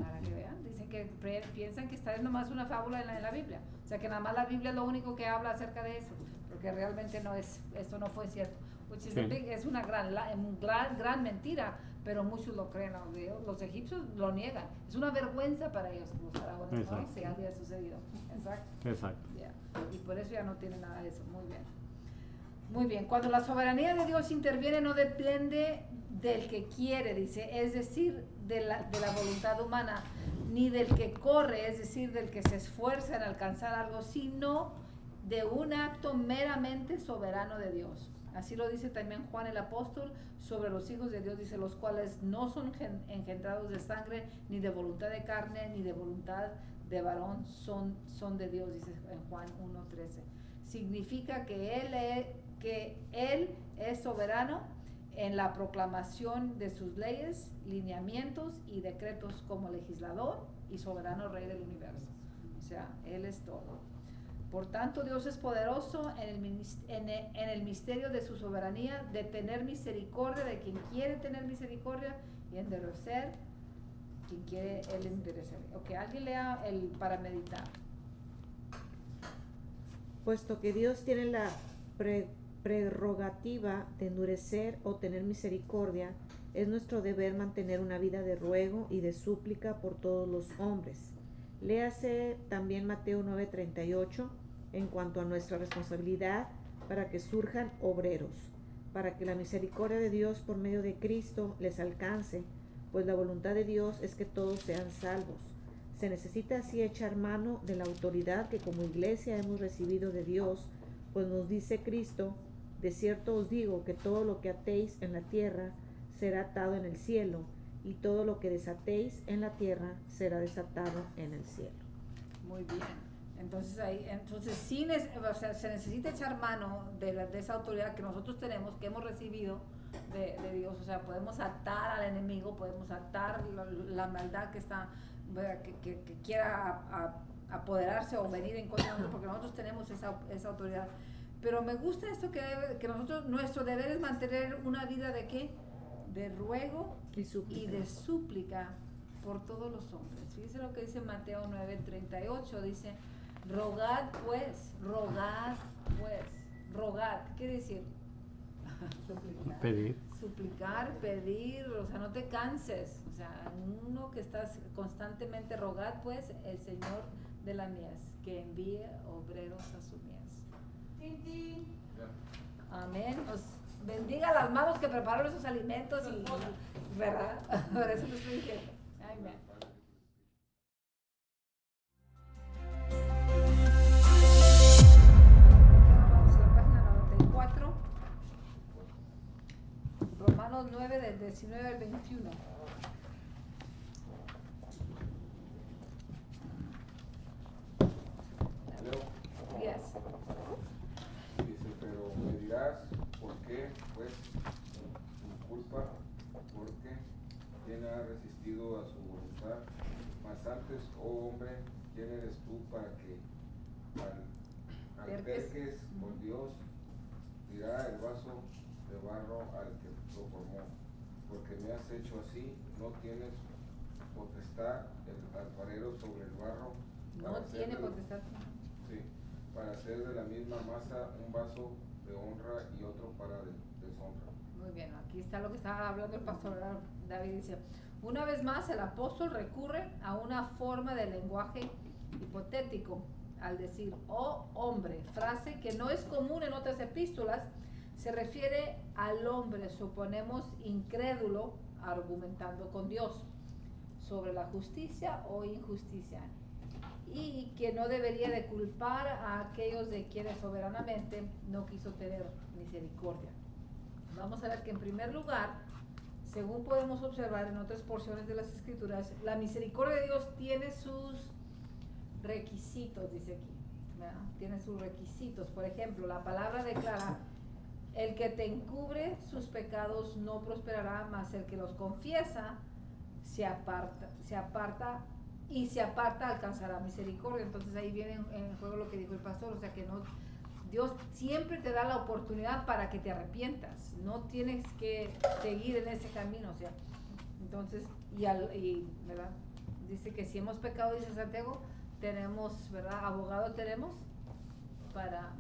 Para que vean, dicen que piensan que esta es nomás una fábula en la Biblia, o sea, que nada más la Biblia es lo único que habla acerca de eso, porque realmente no es, esto no fue cierto. Which is a big, es una gran mentira, pero muchos lo creen. Los egipcios lo niegan. Es una vergüenza para ellos, los faraones, ¿no? Si había sucedido. Exacto. Yeah. Y por eso ya no tiene nada de eso. Muy bien. Muy bien. Cuando la soberanía de Dios interviene, no depende del que quiere, dice, es decir, de la voluntad humana, ni del que corre, es decir, del que se esfuerza en alcanzar algo, sino de un acto meramente soberano de Dios. Así lo dice también Juan el apóstol sobre los hijos de Dios, dice, los cuales no son engendrados de sangre, ni de voluntad de carne, ni de voluntad de varón, son de Dios, dice en Juan 1:13. Significa que Él es soberano en la proclamación de sus leyes, lineamientos y decretos como legislador y soberano rey del universo. O sea, Él es todo. Por tanto, Dios es poderoso en el misterio de su soberanía, de tener misericordia de quien quiere tener misericordia y endurecer quien quiere él endurecer. Ok, alguien lea para meditar. Puesto que Dios tiene la prerrogativa de endurecer o tener misericordia, es nuestro deber mantener una vida de ruego y de súplica por todos los hombres. Léase también Mateo 9:38 en cuanto a nuestra responsabilidad para que surjan obreros, para que la misericordia de Dios por medio de Cristo les alcance, pues la voluntad de Dios es que todos sean salvos. Se necesita así echar mano de la autoridad que como iglesia hemos recibido de Dios, pues nos dice Cristo: de cierto os digo que todo lo que atéis en la tierra será atado en el cielo, y todo lo que desatéis en la tierra será desatado en el cielo. Muy bien. Entonces sí o sea, se necesita echar mano de esa autoridad que nosotros tenemos, que hemos recibido de Dios. O sea, podemos atar al enemigo, podemos atar la maldad que está, que quiera apoderarse o venir en contra de nosotros, porque nosotros tenemos esa autoridad. Pero me gusta esto que nosotros, nuestro deber es mantener una vida de ¿qué? De ruego y de súplica por todos los hombres. Fíjense lo que dice Mateo 9:38, dice: rogad pues, ¿qué quiere decir? Pedir. Suplicar, pedir, o sea, no te canses, o sea, uno que estás constantemente, rogad pues el Señor de la mies, que envíe obreros a su mies. Amén. Os bendiga las manos que prepararon esos alimentos y ¿verdad? Por eso lo estoy diciendo. Amén. Vamos a la página 94. Romanos 9 del 19 al 21. Yes. Dice, pero me dirás, ¿por qué? Pues, sin culpa, porque ¿quién ha resistido a su voluntad? Mas antes, oh hombre, ¿quién eres tú para que alterques con Dios? Dirá el vaso de barro al que lo formó, porque me has hecho así, no tienes potestad el alfarero sobre el barro. No tiene potestad. Sí, para hacer de la misma masa un vaso de honra y otro para deshonra. Muy bien, aquí está lo que estaba hablando el pastor David. Dice, una vez más el apóstol recurre a una forma de lenguaje hipotético al decir, oh hombre, frase que no es común en otras epístolas. Se refiere al hombre, suponemos, incrédulo, argumentando con Dios sobre la justicia o injusticia, y que no debería de culpar a aquellos de quienes soberanamente no quiso tener misericordia. Vamos a ver que en primer lugar, según podemos observar en otras porciones de las Escrituras, la misericordia de Dios tiene sus requisitos, dice aquí, ¿verdad? Tiene sus requisitos. Por ejemplo, la palabra declara: el que te encubre sus pecados no prosperará, mas el que los confiesa se aparta alcanzará misericordia. Entonces ahí viene en juego lo que dijo el pastor, o sea que no, Dios siempre te da la oportunidad para que te arrepientas, no tienes que seguir en ese camino, o sea, entonces, y ¿verdad? Dice que si hemos pecado, dice Santiago, tenemos, ¿verdad? Abogado tenemos para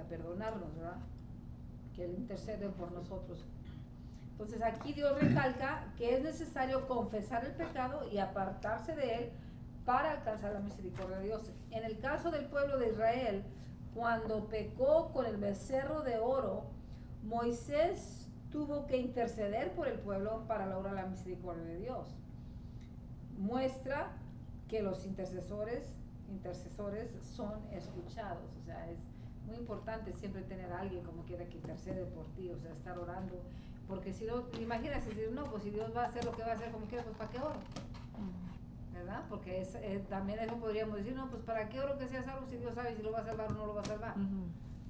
perdonarnos, ¿verdad? Que Él intercede por nosotros. Entonces aquí Dios recalca que es necesario confesar el pecado y apartarse de él para alcanzar la misericordia de Dios. En el caso del pueblo de Israel, cuando pecó con el becerro de oro, Moisés tuvo que interceder por el pueblo para lograr la misericordia de Dios. Muestra que los intercesores son escuchados, o sea, es muy importante siempre tener a alguien como quiera que intercede por ti, o sea, estar orando, porque si no, imagínate, si no, pues si Dios va a hacer lo que va a hacer como quiera, pues ¿para qué oro? ¿Verdad? Porque también eso podríamos decir, no, pues ¿para qué oro que sea salvo si Dios sabe si lo va a salvar o no lo va a salvar?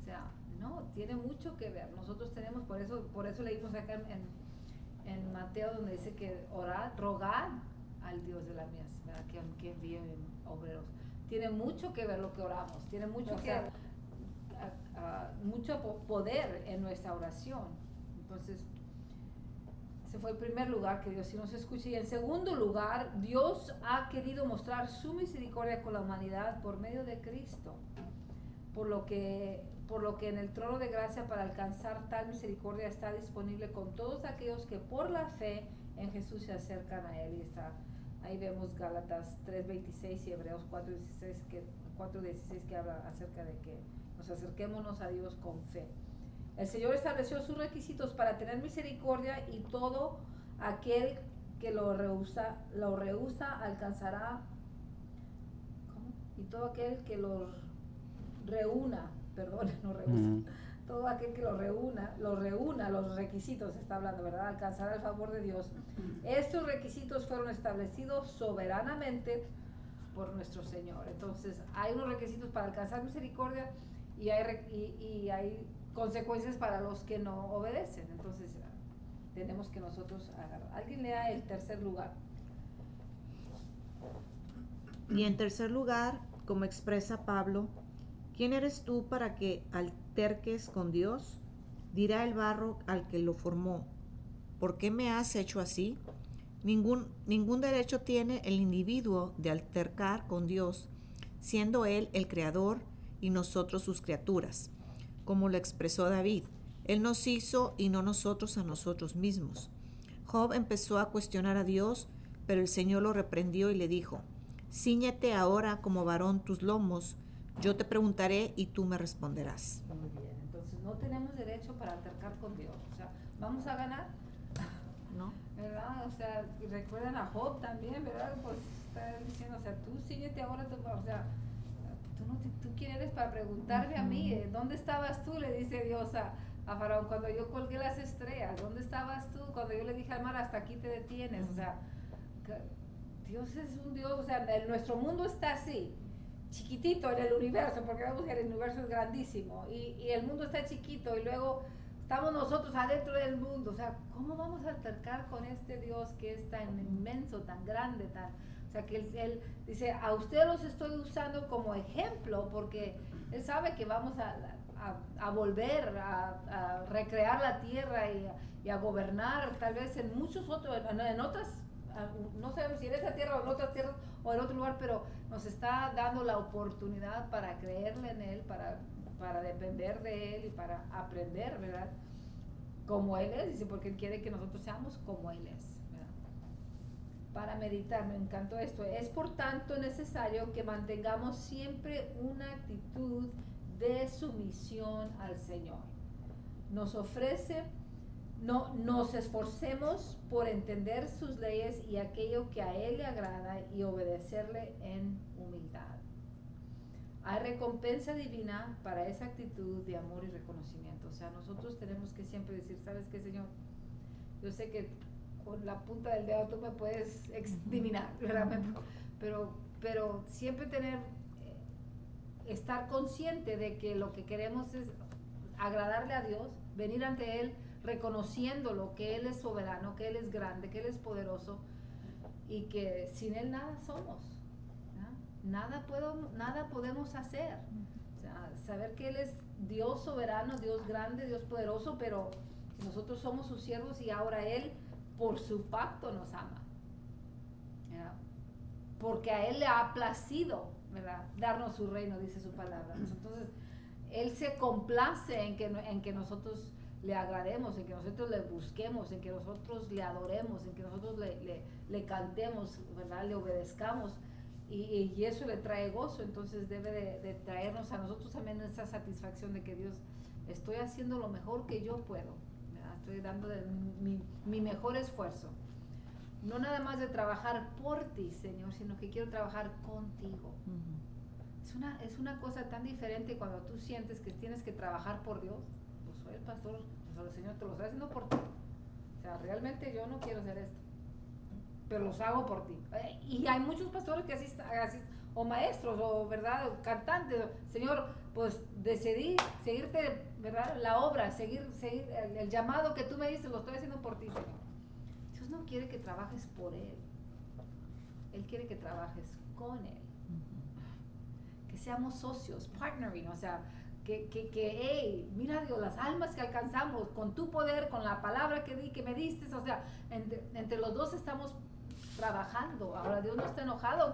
O sea, no, tiene mucho que ver. Nosotros tenemos, por eso leímos acá en Mateo, donde dice que rogad al Dios de la mies, ¿verdad? Que envíe obreros. Tiene mucho que ver lo que oramos, tiene mucho mucho poder en nuestra oración. Entonces, ese fue el primer lugar que Dios sí nos escucha. Y en segundo lugar, Dios ha querido mostrar su misericordia con la humanidad por medio de Cristo, por lo que en el trono de gracia para alcanzar tal misericordia está disponible con todos aquellos que por la fe en Jesús se acercan a Él. Y ahí vemos Gálatas 3:26 y Hebreos 4:16 que habla acerca de que nos acerquémonos a Dios con fe. El Señor estableció sus requisitos para tener misericordia, y todo aquel que lo rehúsa alcanzará. ¿Cómo? Y todo aquel que lo reúna, perdón, no rehúsa, todo aquel que lo reúna, los requisitos, está hablando, ¿verdad? Alcanzará el favor de Dios. Estos requisitos fueron establecidos soberanamente por nuestro Señor. Entonces, hay unos requisitos para alcanzar misericordia y hay consecuencias para los que no obedecen. Entonces, tenemos que nosotros agarrar. Alguien lea el tercer lugar. Y en tercer lugar, como expresa Pablo, ¿quién eres tú para que alterques con Dios? Dirá el barro al que lo formó, ¿por qué me has hecho así? Ningún derecho tiene el individuo de altercar con Dios, siendo Él el Creador y nosotros sus criaturas. Como lo expresó David, Él nos hizo y no nosotros a nosotros mismos. Job empezó a cuestionar a Dios, pero el Señor lo reprendió y le dijo, cíñete ahora como varón tus lomos, yo te preguntaré y tú me responderás. Muy bien, entonces no tenemos derecho para altercar con Dios. O sea, ¿vamos a ganar? ¿No? ¿Verdad? O sea, recuerdan a Job también, ¿verdad? Pues está diciendo, o sea, tú síguete ahora, o sea, ¿tú quién eres para preguntarme a mí? ¿Dónde estabas tú? Le dice Dios a Faraón, cuando yo colgué las estrellas. ¿Dónde estabas tú? Cuando yo le dije al mar, hasta aquí te detienes. O sea, Dios es un Dios, o sea, nuestro mundo está así, chiquitito en el universo, porque vemos que el universo es grandísimo, y el mundo está chiquito, y luego estamos nosotros adentro del mundo. O sea, ¿cómo vamos a altercar con este Dios que es tan inmenso, tan grande, o sea, que él dice, a ustedes los estoy usando como ejemplo, porque Él sabe que vamos a volver a recrear la tierra y a gobernar tal vez en muchos otros, en otras, no sabemos si en esa tierra o en otras tierras o en otro lugar, pero nos está dando la oportunidad para creerle en Él, para depender de Él y para aprender, ¿verdad? Como Él es, dice, porque Él quiere que nosotros seamos como Él es, ¿verdad? Para meditar, me encantó esto. Es por tanto necesario que mantengamos siempre una actitud de sumisión al Señor. Nos esforcemos por entender sus leyes y aquello que a Él le agrada y obedecerle en humildad. Hay recompensa divina para esa actitud de amor y reconocimiento. O sea, nosotros tenemos que siempre decir, ¿sabes qué, Señor? Yo sé que con la punta del dedo tú me puedes exterminar, ¿verdad? Pero siempre estar consciente de que lo que queremos es agradarle a Dios, venir ante Él reconociéndolo, que Él es soberano, que Él es grande, que Él es poderoso, y que sin Él nada somos, ¿no? Nada podemos hacer. O sea, saber que Él es Dios soberano, Dios grande, Dios poderoso, pero nosotros somos sus siervos, y ahora Él por su pacto nos ama, ¿verdad? Porque a Él le ha placido, ¿verdad?, darnos su reino, dice su palabra. Entonces Él se complace en que nosotros le agrademos, en que nosotros le busquemos, en que nosotros le adoremos, en que nosotros le cantemos, ¿verdad?, le obedezcamos, y eso le trae gozo. Entonces debe de traernos a nosotros también esa satisfacción de que Dios, estoy haciendo lo mejor que yo puedo, ¿verdad? Estoy dando de mi mejor esfuerzo, no nada más de trabajar por ti, Señor, sino que quiero trabajar contigo. Es una cosa tan diferente cuando tú sientes que tienes que trabajar por Dios. Pues soy el pastor, pues el Señor te lo está haciendo por ti. O sea, realmente yo no quiero hacer esto, pero los hago por ti. Y hay muchos pastores que así o maestros, o verdad, o cantantes. Señor, pues decidí seguirte, verdad, la obra, seguir el llamado que tú me dices, lo estoy haciendo por ti, Señor. Dios no quiere que trabajes por Él. Él quiere que trabajes con Él. Que seamos socios, partnering, o sea, hey, mira Dios, las almas que alcanzamos con tu poder, con la palabra que me diste, o sea, entre los dos estamos trabajando. Ahora Dios no está enojado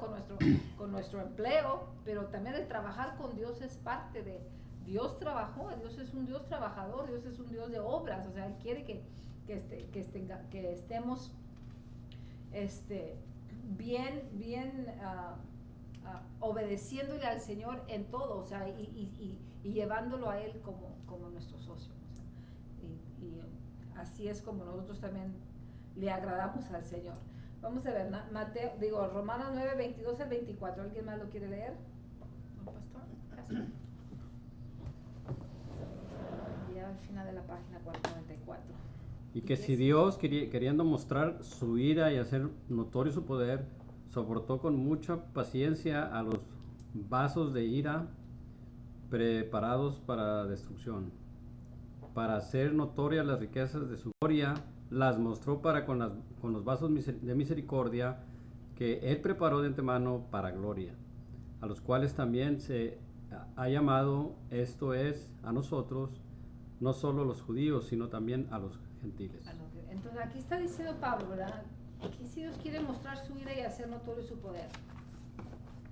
con nuestro empleo, pero también el trabajar con Dios es parte de... Dios trabajó, Dios es un Dios trabajador, Dios es un Dios de obras, o sea, Él quiere que estemos bien obedeciéndole al Señor en todo, o sea, y llevándolo a Él como nuestro socio. O sea, y así es como nosotros también le agradamos al Señor. Vamos a ver, Romanos 9, 22 al 24. ¿Alguien más lo quiere leer? ¿No, pastor? Gracias. Ya al final de la página 494. Y que si Dios, queriendo mostrar su ira y hacer notorio su poder, soportó con mucha paciencia a los vasos de ira preparados para destrucción, para hacer notorias las riquezas de su gloria, las mostró para con los vasos de misericordia que Él preparó de antemano para gloria, a los cuales también se ha llamado, esto es, a nosotros, no solo los judíos, sino también a los gentiles. Entonces aquí está diciendo Pablo, ¿verdad? Aquí si Dios quiere mostrar su ira y hacer notorio su poder.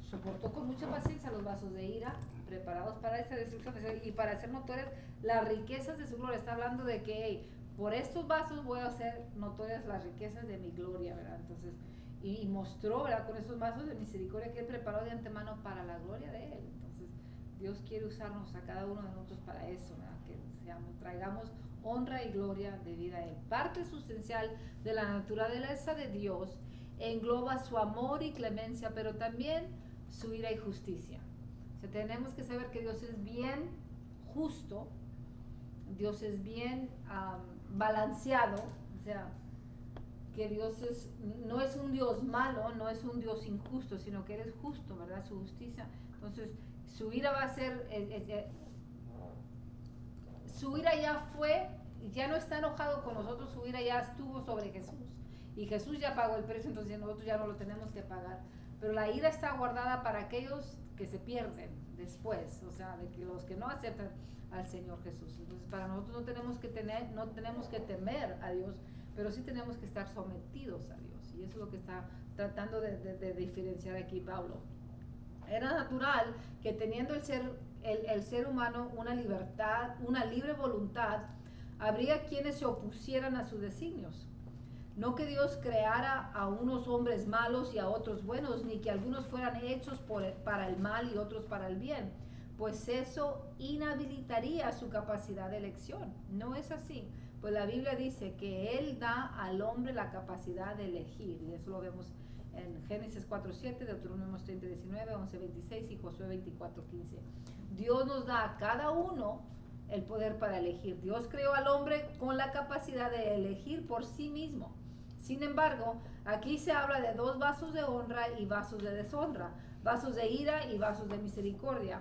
Soportó con mucha paciencia los vasos de ira preparados para esta destrucción y para hacer notorias las riquezas de su gloria. Está hablando de que hey, por estos vasos voy a hacer notorias las riquezas de mi gloria, ¿verdad? Entonces, y mostró, ¿verdad? Con esos vasos de misericordia que Él preparó de antemano para la gloria de Él. Entonces, Dios quiere usarnos a cada uno de nosotros para eso, ¿verdad? Que traigamos honra y gloria debida a Él. Parte sustancial de la naturaleza de Dios engloba su amor y clemencia, pero también su ira y justicia. O sea, tenemos que saber que Dios es bien justo, Dios es bien balanceado, o sea, que Dios no es un Dios malo, no es un Dios injusto, sino que Él es justo, ¿verdad? Su justicia. Entonces, su ira va a ser... su ira ya fue, ya no está enojado con nosotros, su ira ya estuvo sobre Jesús. Y Jesús ya pagó el precio, entonces nosotros ya no lo tenemos que pagar. Pero la ira está guardada para aquellos que se pierden después, o sea, de que los que no aceptan al Señor Jesús. Entonces para nosotros no tenemos que temer a Dios, pero sí tenemos que estar sometidos a Dios. Y eso es lo que está tratando de diferenciar aquí Pablo. Era natural que teniendo el ser humano una libertad, una libre voluntad, habría quienes se opusieran a sus designios. No que Dios creara a unos hombres malos y a otros buenos, ni que algunos fueran hechos para el mal y otros para el bien, pues eso inhabilitaría su capacidad de elección. No es así, pues la Biblia dice que Él da al hombre la capacidad de elegir, y eso lo vemos en Génesis 4:7, Deuteronomio 30:19, 11:26 y Josué 24:15. Dios nos da a cada uno el poder para elegir. Dios creó al hombre con la capacidad de elegir por sí mismo. Sin embargo, aquí se habla de dos vasos de honra y vasos de deshonra, vasos de ira y vasos de misericordia.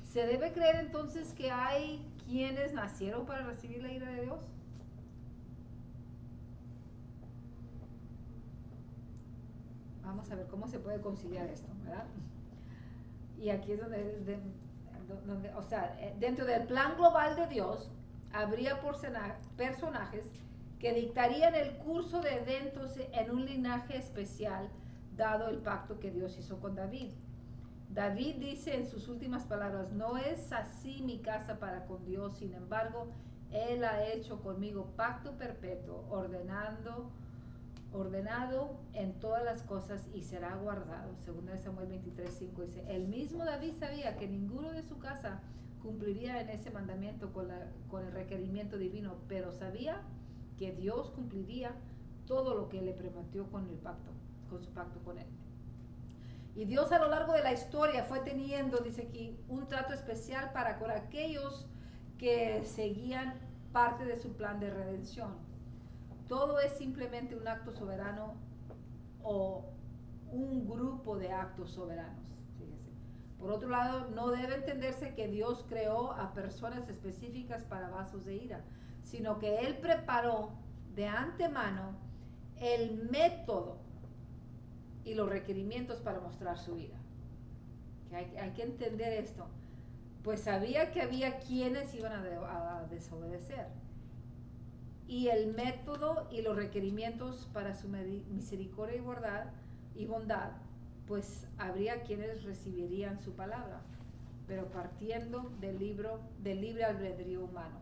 ¿Se debe creer entonces que hay quienes nacieron para recibir la ira de Dios? Vamos a ver cómo se puede conciliar esto, ¿verdad? Y aquí es donde o sea, dentro del plan global de Dios, habría personajes que dictarían el curso de eventos en un linaje especial, dado el pacto que Dios hizo con David. David dice en sus últimas palabras: no es así mi casa para con Dios, sin embargo, Él ha hecho conmigo pacto perpetuo, ordenado en todas las cosas y será guardado. Según Samuel 23:5 dice, el mismo David sabía que ninguno de su casa cumpliría en ese mandamiento con el requerimiento divino, pero sabía que Dios cumpliría todo lo que le prometió con su pacto con él. Y Dios a lo largo de la historia fue teniendo, dice aquí, un trato especial para con aquellos que seguían parte de su plan de redención. Todo es simplemente un acto soberano o un grupo de actos soberanos. Fíjese. Por otro lado, no debe entenderse que Dios creó a personas específicas para vasos de ira, sino que Él preparó de antemano el método y los requerimientos para mostrar su ira. Que hay que entender esto. Pues sabía que había quienes iban a desobedecer. y el método y los requerimientos para su misericordia y bondad, pues habría quienes recibirían su palabra, pero partiendo del libre albedrío humano.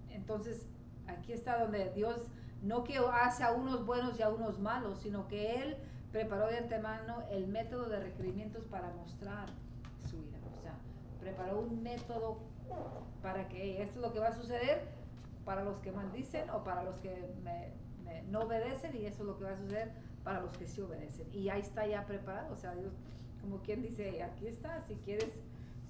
Entonces, aquí está donde Dios no que hace a unos buenos y a unos malos, sino que Él preparó de antemano el método de requerimientos para mostrar su ira. O sea, preparó un método para que esto es lo que va a suceder para los que maldicen o para los que no obedecen, y eso es lo que va a suceder para los que sí obedecen. Y ahí está ya preparado. O sea, Dios, como quien dice, aquí está, si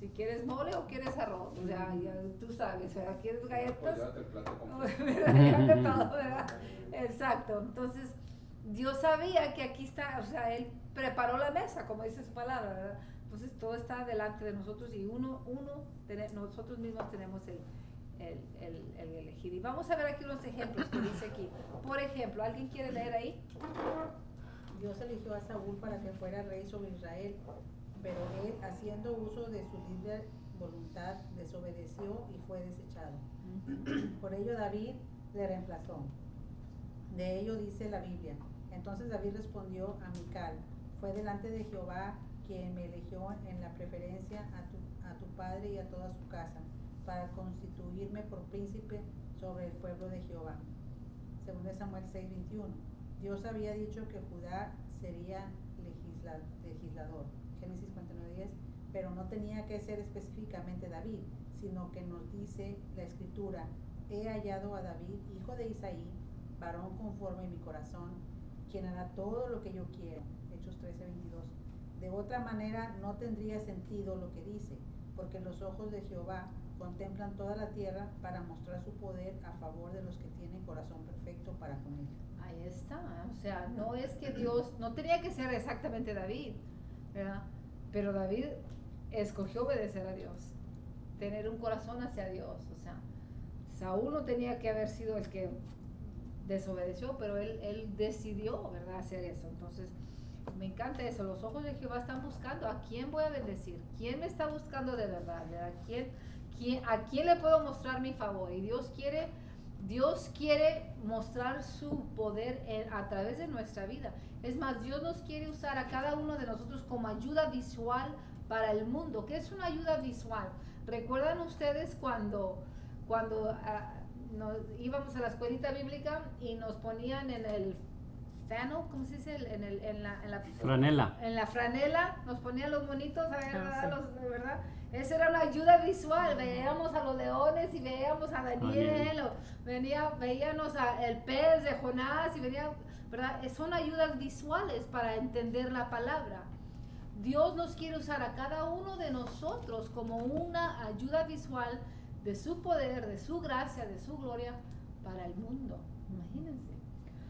quieres mole o quieres arroz, o sea, ya tú sabes, ¿verdad? ¿Quieres galletas? Pues llévate el plato completo. Llévate todo, ¿verdad? Exacto. Entonces, Dios sabía que aquí está, o sea, Él preparó la mesa, como dice su palabra, ¿verdad? Entonces, todo está delante de nosotros y nosotros mismos tenemos el elegir. Y vamos a ver aquí unos ejemplos que dice aquí. Por ejemplo, ¿alguien quiere leer ahí? Dios eligió a Saúl para que fuera rey sobre Israel, pero él, haciendo uso de su libre voluntad, desobedeció y fue desechado. Por ello David le reemplazó. De ello dice la Biblia: entonces David respondió a Mical: fue delante de Jehová quien me eligió en la preferencia a tu padre y a toda su casa, para constituirme por príncipe sobre el pueblo de Jehová. Según de Samuel 6:21. Dios había dicho que Judá sería legislador. Génesis 49:10. Pero no tenía que ser específicamente David, sino que nos dice la escritura: he hallado a David, hijo de Isaí, varón conforme a mi corazón, quien hará todo lo que yo quiero. Hechos 13:22. De otra manera no tendría sentido lo que dice, porque los ojos de Jehová contemplan toda la tierra para mostrar su poder a favor de los que tienen corazón perfecto para con él. Ahí está, o sea, no es que Dios, no tenía que ser exactamente David, ¿verdad? Pero David escogió obedecer a Dios, tener un corazón hacia Dios. O sea, Saúl no tenía que haber sido el que desobedeció, pero él decidió, ¿verdad?, hacer eso. Entonces, me encanta eso. Los ojos de Jehová están buscando a quién voy a bendecir, quién me está buscando de verdad, ¿verdad? ¿A quién le puedo mostrar mi favor? Y Dios quiere mostrar su poder a través de nuestra vida. Es más, Dios nos quiere usar a cada uno de nosotros como ayuda visual para el mundo. ¿Qué es una ayuda visual? ¿Recuerdan ustedes cuando íbamos a la escuelita bíblica y nos ponían en el flannel, ¿cómo se dice? En la Franela. En la franela nos ponían los monitos, ¿verdad? Sí. ¿Verdad? Esa era una ayuda visual. Veíamos a los leones y veíamos a Daniel, veíamos el pez de Jonás y ¿verdad? Son ayudas visuales para entender la palabra. Dios nos quiere usar a cada uno de nosotros como una ayuda visual de su poder, de su gracia, de su gloria para el mundo. Imagínense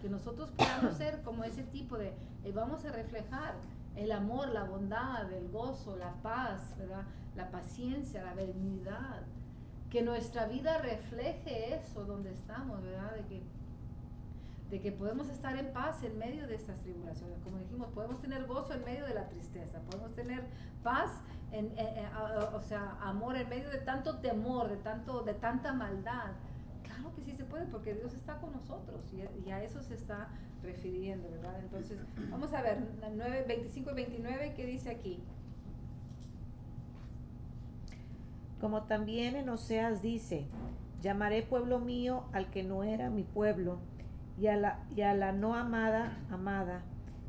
que nosotros podamos ser como ese tipo de, vamos a reflejar el amor, la bondad, el gozo, la paz, ¿verdad? La paciencia, la benignidad, que nuestra vida refleje eso donde estamos, ¿verdad? De que podemos estar en paz en medio de estas tribulaciones. Como dijimos, podemos tener gozo en medio de la tristeza, podemos tener paz, o sea, amor en medio de tanto temor, de tanta maldad. Claro que sí se puede, porque Dios está con nosotros y a eso se está refiriendo, ¿verdad? Entonces, vamos a ver, 25 y 29, ¿qué dice aquí? Como también en Oseas dice: llamaré pueblo mío al que no era mi pueblo, y a la no amada, amada.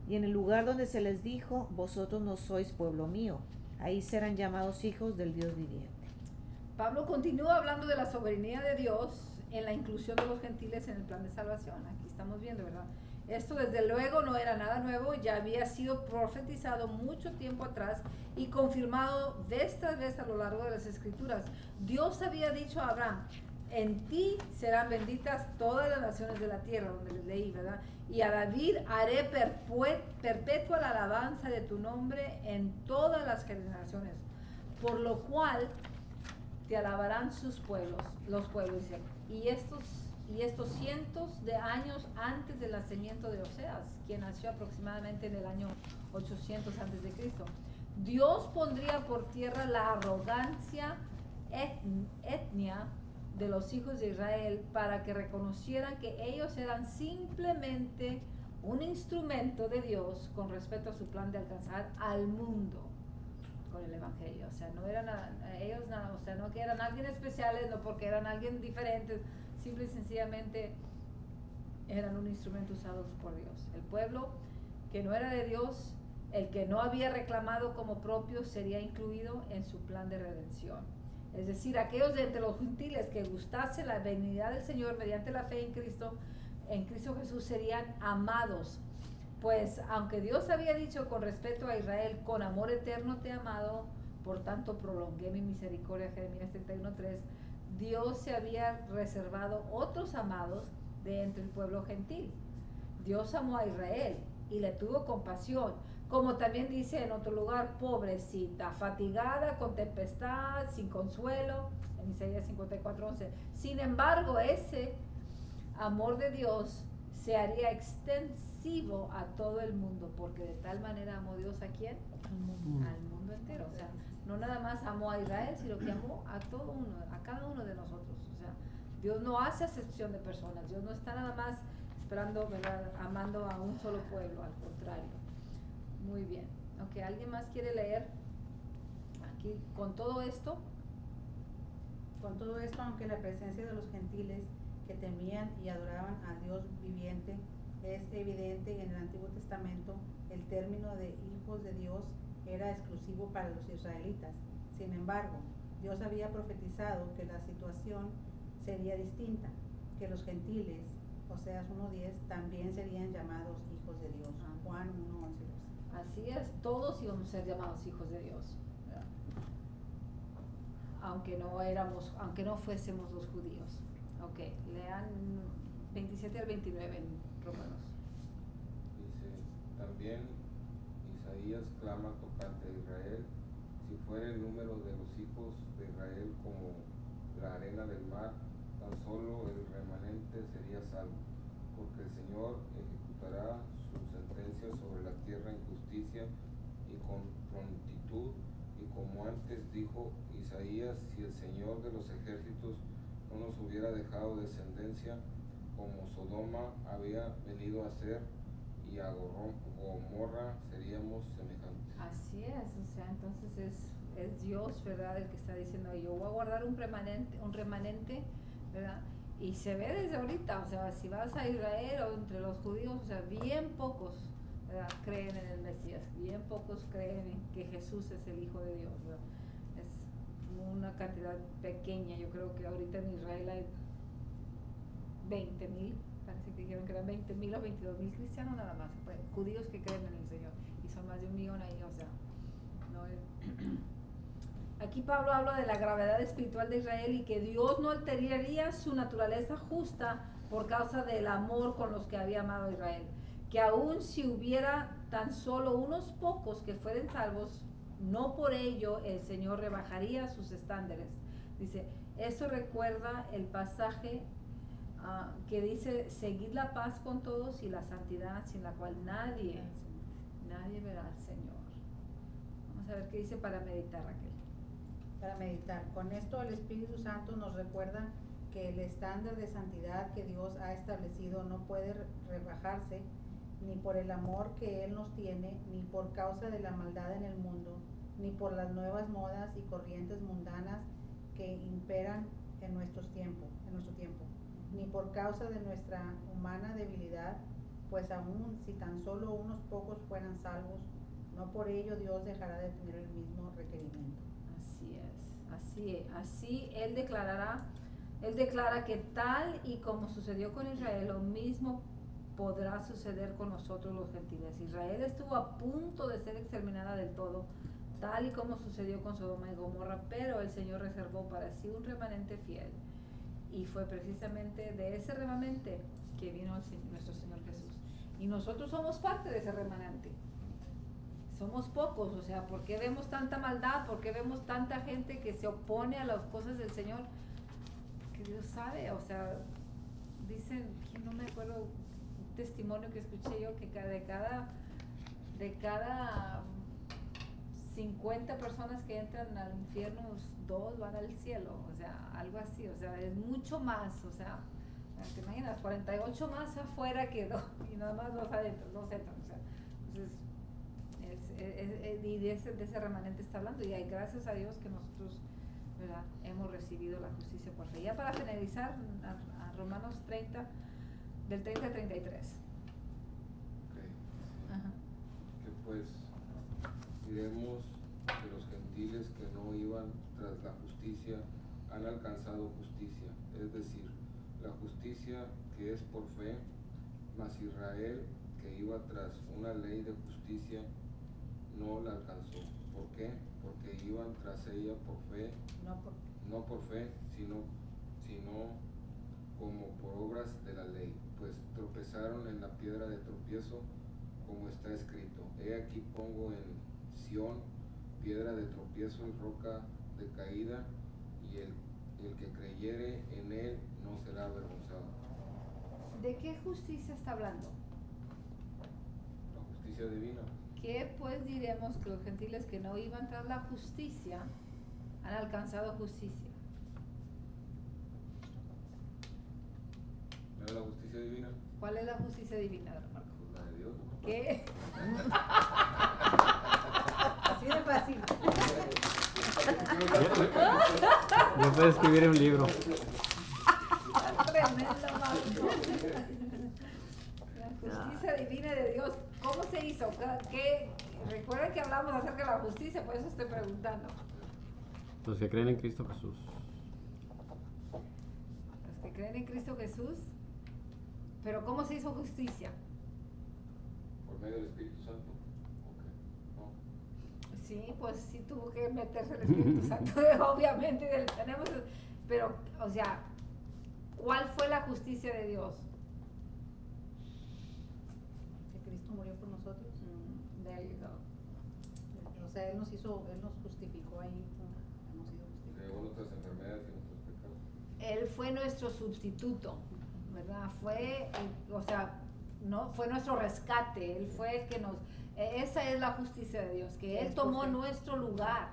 Y en el lugar donde se les dijo: vosotros no sois pueblo mío, ahí serán llamados hijos del Dios viviente. Pablo continúa hablando de la soberanía de Dios en la inclusión de los gentiles en el plan de salvación. Aquí estamos viendo, ¿verdad? Esto desde luego no era nada nuevo, ya había sido profetizado mucho tiempo atrás y confirmado vez tras vez a lo largo de las escrituras. Dios había dicho a Abraham: en ti serán benditas todas las naciones de la tierra, donde les leí, ¿verdad? Y a David haré perpetua la alabanza de tu nombre en todas las generaciones, por lo cual te alabarán los pueblos. Y estos cientos de años antes del nacimiento de Oseas, quien nació aproximadamente en el año 800 antes de Cristo. Dios pondría por tierra la arrogancia etnia de los hijos de Israel para que reconocieran que ellos eran simplemente un instrumento de Dios con respecto a su plan de alcanzar al mundo con el evangelio. O sea, no eran ellos nada, o sea, no que eran alguien especiales, no porque eran alguien diferente, simple y sencillamente eran un instrumento usado por Dios. El pueblo que no era de Dios, el que no había reclamado como propio, sería incluido en su plan de redención. Es decir, aquellos de entre los gentiles que gustase la benignidad del Señor mediante la fe en Cristo Jesús, serían amados. Pues aunque Dios había dicho con respecto a Israel, con amor eterno te he amado, por tanto prolongué mi misericordia, Jeremías 31:3, Dios se había reservado otros amados de entre el pueblo gentil. Dios amó a Israel y le tuvo compasión, como también dice en otro lugar, pobrecita, fatigada, con tempestad, sin consuelo, en Isaías 54:11. Sin embargo, ese amor de Dios se haría extensivo a todo el mundo, porque de tal manera amó Dios a quién? Al mundo entero. O sea, no nada más amó a Israel, sino que amó a todo uno, a cada uno de nosotros. O sea, Dios no hace acepción de personas, Dios no está nada más esperando, ¿verdad?, amando a un solo pueblo, al contrario. Muy bien. Ok, ¿alguien más quiere leer? Aquí, con todo esto, aunque la presencia de los gentiles que temían y adoraban a Dios viviente es evidente en el Antiguo Testamento, el término de hijos de Dios era exclusivo para los israelitas. Sin embargo, Dios había profetizado que la situación sería distinta, que los gentiles, Oseas 1:10, también serían llamados hijos de Dios. Juan 1:11. así es, todos íbamos a ser llamados hijos de Dios, ¿verdad? Aunque no fuésemos los judíos. Ok, lean 27 al 29 en Romanos. Dice, también Isaías clama tocante a Israel, si fuera el número de los hijos de Israel como la arena del mar, tan solo el remanente sería salvo, porque el Señor ejecutará su sentencia sobre la tierra en justicia y con prontitud, y como antes dijo Isaías, si el Señor de los ejércitos no nos hubiera dejado descendencia, como Sodoma había venido a ser, y a Gomorra seríamos semejantes. Así es, o sea, entonces es Dios, ¿verdad?, el que está diciendo, yo voy a guardar un remanente, ¿verdad? Y se ve desde ahorita, o sea, si vas a Israel o entre los judíos, o sea, bien pocos, ¿verdad?, creen en el Mesías, bien pocos creen en que Jesús es el Hijo de Dios, ¿verdad? Es una cantidad pequeña, yo creo que ahorita en Israel hay 20,000, parece que dijeron que eran 20,000 o 22,000 cristianos nada más, pues, judíos que creen en el Señor, y son más de 1,000,000 ahí, o sea, no es... Aquí Pablo habla de la gravedad espiritual de Israel y que Dios no alteraría su naturaleza justa por causa del amor con los que había amado a Israel, que aun si hubiera tan solo unos pocos que fueren salvos, no por ello el Señor rebajaría sus estándares. Dice, eso recuerda el pasaje que dice, seguid la paz con todos y la santidad, sin la cual nadie verá al Señor. Vamos a ver qué dice para meditar, Raquel. Para meditar. Con esto el Espíritu Santo nos recuerda que el estándar de santidad que Dios ha establecido no puede rebajarse ni por el amor que Él nos tiene, ni por causa de la maldad en el mundo, ni por las nuevas modas y corrientes mundanas que imperan en nuestro tiempo, ni por causa de nuestra humana debilidad, pues aun si tan solo unos pocos fueran salvos, no por ello Dios dejará de tener el mismo requerimiento. Así Él declara que tal y como sucedió con Israel, lo mismo podrá suceder con nosotros los gentiles. Israel estuvo a punto de ser exterminada del todo, tal y como sucedió con Sodoma y Gomorra, pero el Señor reservó para sí un remanente fiel, y fue precisamente de ese remanente que vino nuestro Señor Jesús, y nosotros somos parte de ese remanente. Somos pocos, o sea, ¿por qué vemos tanta maldad? ¿Por qué vemos tanta gente que se opone a las cosas del Señor? Que Dios sabe, o sea, dicen, no me acuerdo, un testimonio que escuché yo, que de cada 50 personas que entran al infierno, 2 van al cielo, o sea, algo así, o sea, es mucho más, o sea, te imaginas, 48 más afuera quedó y nada más 2 adentro, 2 entran, o sea, entonces, y de ese remanente está hablando, y hay gracias a Dios que nosotros, ¿verdad?, hemos recibido la justicia por fe. Ya para finalizar, a Romanos 30, del 30 al 33. Ok. Ajá. Que pues diremos que los gentiles que no iban tras la justicia han alcanzado justicia, es decir, la justicia que es por fe, mas Israel que iba tras una ley de justicia no la alcanzó. ¿Por qué? Porque iban tras ella por fe, no por fe, sino como por obras de la ley, pues tropezaron en la piedra de tropiezo, como está escrito: he aquí pongo en Sión piedra de tropiezo y roca de caída, y el que creyere en él no será avergonzado. ¿De qué justicia está hablando? La justicia divina. ¿Qué pues diremos que los gentiles que no iban tras la justicia han alcanzado justicia? ¿No es la justicia divina? ¿Cuál es la justicia divina, Marco? Pues la de Dios. ¿Qué? Así de fácil. Yo puedo escribir un libro. Tremendo, Marco. La justicia divina de Dios, ¿cómo se hizo? ¿Qué? Recuerda que hablamos acerca de la justicia, por eso estoy preguntando. Los que creen en Cristo Jesús. Los que creen en Cristo Jesús, pero ¿cómo se hizo justicia? Por medio del Espíritu Santo. Ok. No. Sí, pues sí tuvo que meterse el Espíritu Santo, obviamente, pero, o sea, ¿cuál fue la justicia de Dios? Que Cristo murió por nosotros. There you go. O sea, Él nos justificó ahí, hemos sido Que justificados. nuestras enfermedades y nuestros pecados. Él fue nuestro sustituto, ¿verdad? O sea, no fue nuestro rescate, Él fue el que esa es la justicia de Dios, que Él tomó nuestro lugar.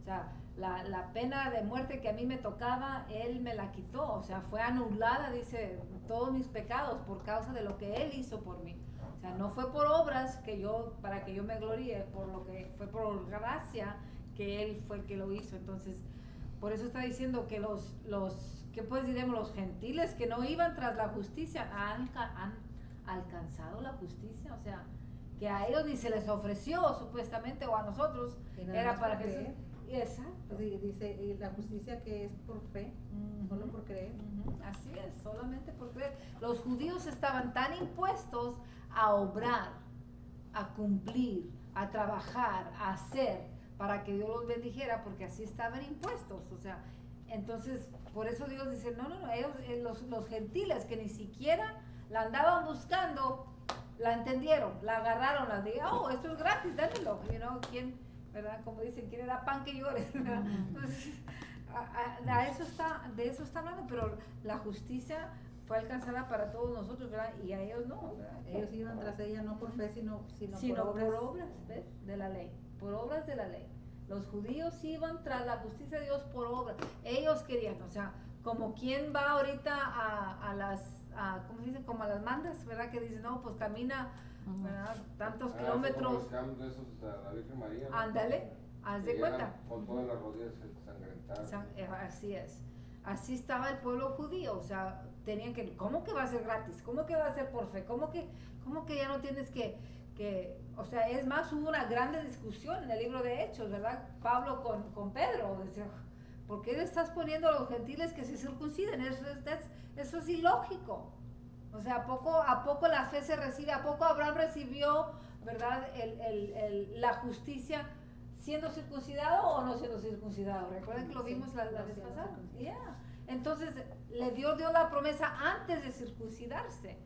O sea, la pena de muerte que a mí me tocaba, Él me la quitó, o sea, fue anulada, dice, todos mis pecados por causa de lo que Él hizo por mí. O sea, no fue por obras para que yo me gloríe, por lo que fue por gracia que Él fue el que lo hizo. Entonces, por eso está diciendo que ¿qué pues diremos? Los gentiles que no iban tras la justicia han alcanzado la justicia, o sea, que a ellos ni se les ofreció supuestamente, o a nosotros, Y nada era más para por que creer. Exacto. Sí, dice, la justicia que es por fe, solo por creer. Así es, solamente por creer. Los judíos estaban tan impuestos a obrar, a cumplir, a trabajar, a hacer, para que Dios los bendijera, porque así estaban impuestos, o sea, entonces, por eso Dios dice, no, ellos, los gentiles que ni siquiera la andaban buscando, la entendieron, la agarraron, la dijeron, oh, esto es gratis, dámelo, ¿quién, verdad? Como dicen, ¿quién le da pan que llore? ¿Verdad? Entonces, de eso está hablando, pero la justicia fue alcanzada para todos nosotros, ¿verdad? Y a ellos no, ¿verdad? Ellos iban tras ella no por fe, sino por obras, ¿ves? De la ley, por obras de la ley. Los judíos iban tras la justicia de Dios por obras. Ellos querían, o sea, como quien va ahorita ¿cómo se dice? Como a las mandas, ¿verdad? Que dicen, no, pues camina, ¿verdad? Tantos kilómetros. Como los esos a la Virgen María, ¿no? Ándale, haz de Que cuenta. llegan con todas las rodillas ensangrentadas. Así es. Así estaba el pueblo judío, o sea, tenían que, ¿cómo que va a ser gratis? ¿Cómo que va a ser por fe? ¿Cómo que ya no tienes que, o sea, es más, hubo una grande discusión en el libro de Hechos, ¿verdad? Pablo con Pedro, decía, ¿por qué le estás poniendo a los gentiles que se circunciden? Eso es ilógico. O sea, ¿a poco la fe se recibe? ¿A poco Abraham recibió, verdad, la justicia siendo circuncidado o no siendo circuncidado? ¿Recuerdan que lo vimos la vez pasada? Yeah. Entonces, le dio Dios la promesa antes de circuncidarse.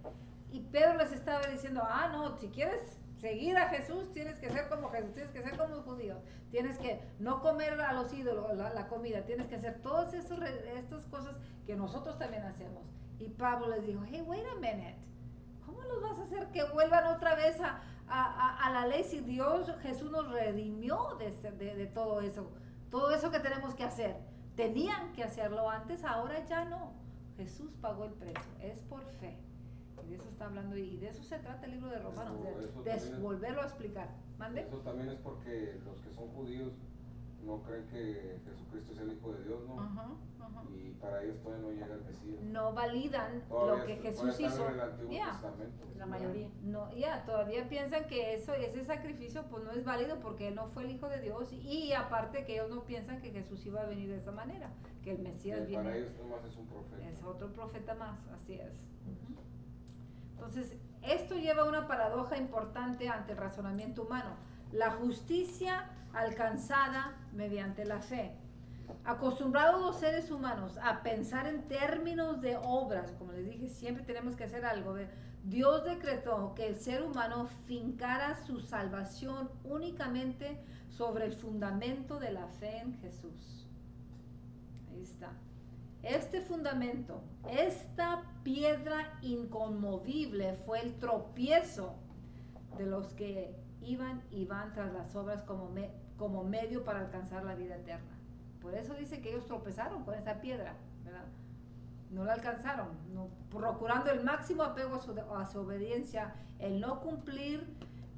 Y Pedro les estaba diciendo, no, si quieres seguir a Jesús, tienes que ser como Jesús, tienes que ser como los judíos, tienes que no comer a los ídolos, la comida, tienes que hacer todas estas cosas que nosotros también hacemos. Y Pablo les dijo, hey, wait a minute, ¿cómo los vas a hacer que vuelvan otra vez a la ley si Jesús nos redimió de todo eso? Todo eso que tenemos que hacer. Tenían que hacerlo antes, ahora ya no. Jesús pagó el precio, es por fe. Y de eso está hablando, y de eso se trata el libro de Romanos, de volverlo a explicar. ¿Mande? Eso también es porque los que son judíos no creen que Jesucristo es el Hijo de Dios, ¿no? Ajá, ajá. Y para ellos todavía no llega el Mesías. No validan Todavía lo que todavía Jesús están hizo. en el Antiguo Yeah. Testamento. La mayoría. No, todavía piensan que ese sacrificio pues no es válido porque él no fue el Hijo de Dios, y aparte que ellos no piensan que Jesús iba a venir de esa manera, que el Mesías Para viene. ellos nomás es un profeta. Es otro profeta más, así es. Ujú. Entonces, esto lleva a una paradoja importante ante el razonamiento humano. La justicia alcanzada mediante la fe. Acostumbrados los seres humanos a pensar en términos de obras, como les dije, siempre tenemos que hacer algo. Dios decretó que el ser humano fincara su salvación únicamente sobre el fundamento de la fe en Jesús. Ahí está. Este fundamento, esta piedra inconmovible fue el tropiezo de los que iban y van tras las obras como medio para alcanzar la vida eterna. Por eso dice que ellos tropezaron con esa piedra, ¿verdad? No la alcanzaron, no, procurando el máximo apego a su obediencia. El no cumplir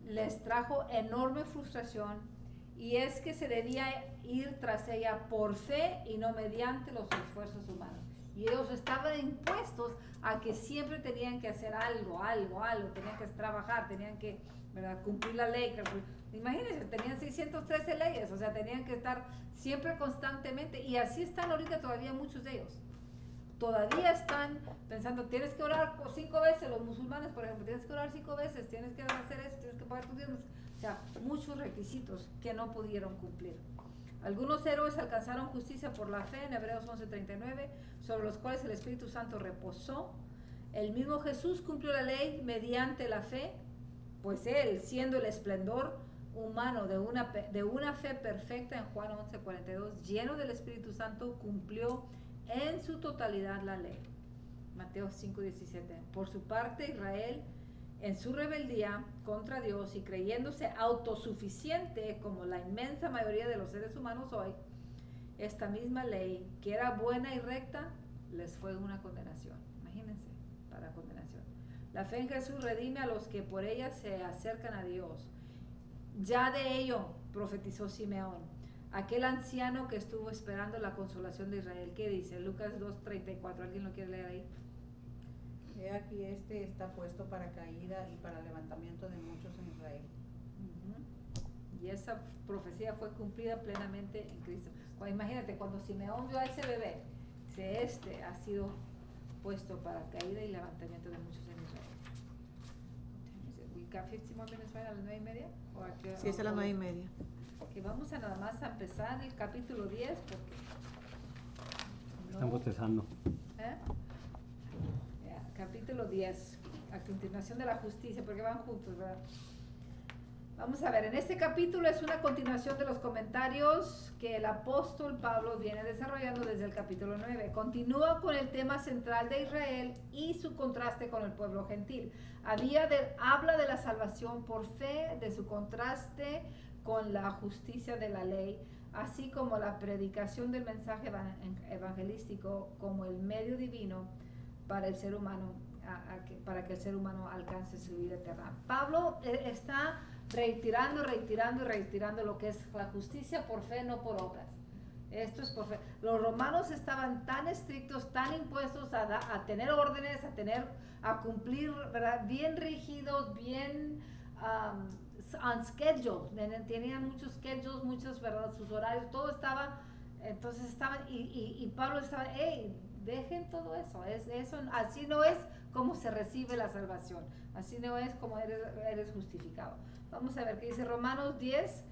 les trajo enorme frustración, y es que se debía ir tras ella por fe y no mediante los esfuerzos humanos. Y ellos estaban impuestos a que siempre tenían que hacer algo, tenían que trabajar, tenían que, ¿verdad?, cumplir la ley. Imagínense, tenían 613 leyes, o sea, tenían que estar siempre constantemente, y así están ahorita todavía muchos de ellos. Todavía están pensando, tienes que orar 5 veces, los musulmanes, por ejemplo, tienes que orar 5 veces, tienes que hacer esto, tienes que pagar tus diezmos. O sea, muchos requisitos que no pudieron cumplir. Algunos héroes alcanzaron justicia por la fe, en Hebreos 11:39, sobre los cuales el Espíritu Santo reposó. El mismo Jesús cumplió la ley mediante la fe, pues él, siendo el esplendor humano de una fe perfecta, en Juan 11:42, lleno del Espíritu Santo, cumplió en su totalidad la ley. Mateo 5:17. Por su parte, Israel, en su rebeldía contra Dios y creyéndose autosuficiente como la inmensa mayoría de los seres humanos hoy, esta misma ley, que era buena y recta, les fue una condenación. Imagínense, para condenación. La fe en Jesús redime a los que por ella se acercan a Dios. Ya de ello profetizó Simeón, aquel anciano que estuvo esperando la consolación de Israel. ¿Qué dice? Lucas 2:34. ¿Alguien lo quiere leer ahí? He aquí está puesto para caída y para levantamiento de muchos en Israel. Uh-huh. Y esa profecía fue cumplida plenamente en Cristo. Imagínate, cuando Simeón vio a ese bebé, dice, este ha sido puesto para caída y levantamiento de muchos en Israel. We got 15 more minutes, right, a las 9:30? Sí, es a las 9:30. Que vamos a nada más a empezar el capítulo 10 porque Están bostezando. ¿Eh? Capítulo 10, a continuación de la justicia, porque van juntos, ¿verdad? Vamos a ver, en este capítulo es una continuación de los comentarios que el apóstol Pablo viene desarrollando desde el capítulo 9. Continúa con el tema central de Israel y su contraste con el pueblo gentil. Habla de la salvación por fe, de su contraste con la justicia de la ley, así como la predicación del mensaje evangelístico como el medio divino para el ser humano, para que el ser humano alcance su vida eterna. Pablo está reiterando lo que es la justicia por fe, no por obras. Esto es por fe. Los romanos estaban tan estrictos, tan impuestos a tener órdenes, a cumplir, ¿verdad?, bien rígidos, bien on schedule. Tenían muchos schedules, muchos, ¿verdad?, sus horarios, todo estaba. Entonces estaban, y Pablo estaba, dejen todo eso, así no es como se recibe la salvación, así no es como eres justificado. Vamos a ver qué dice Romanos 10,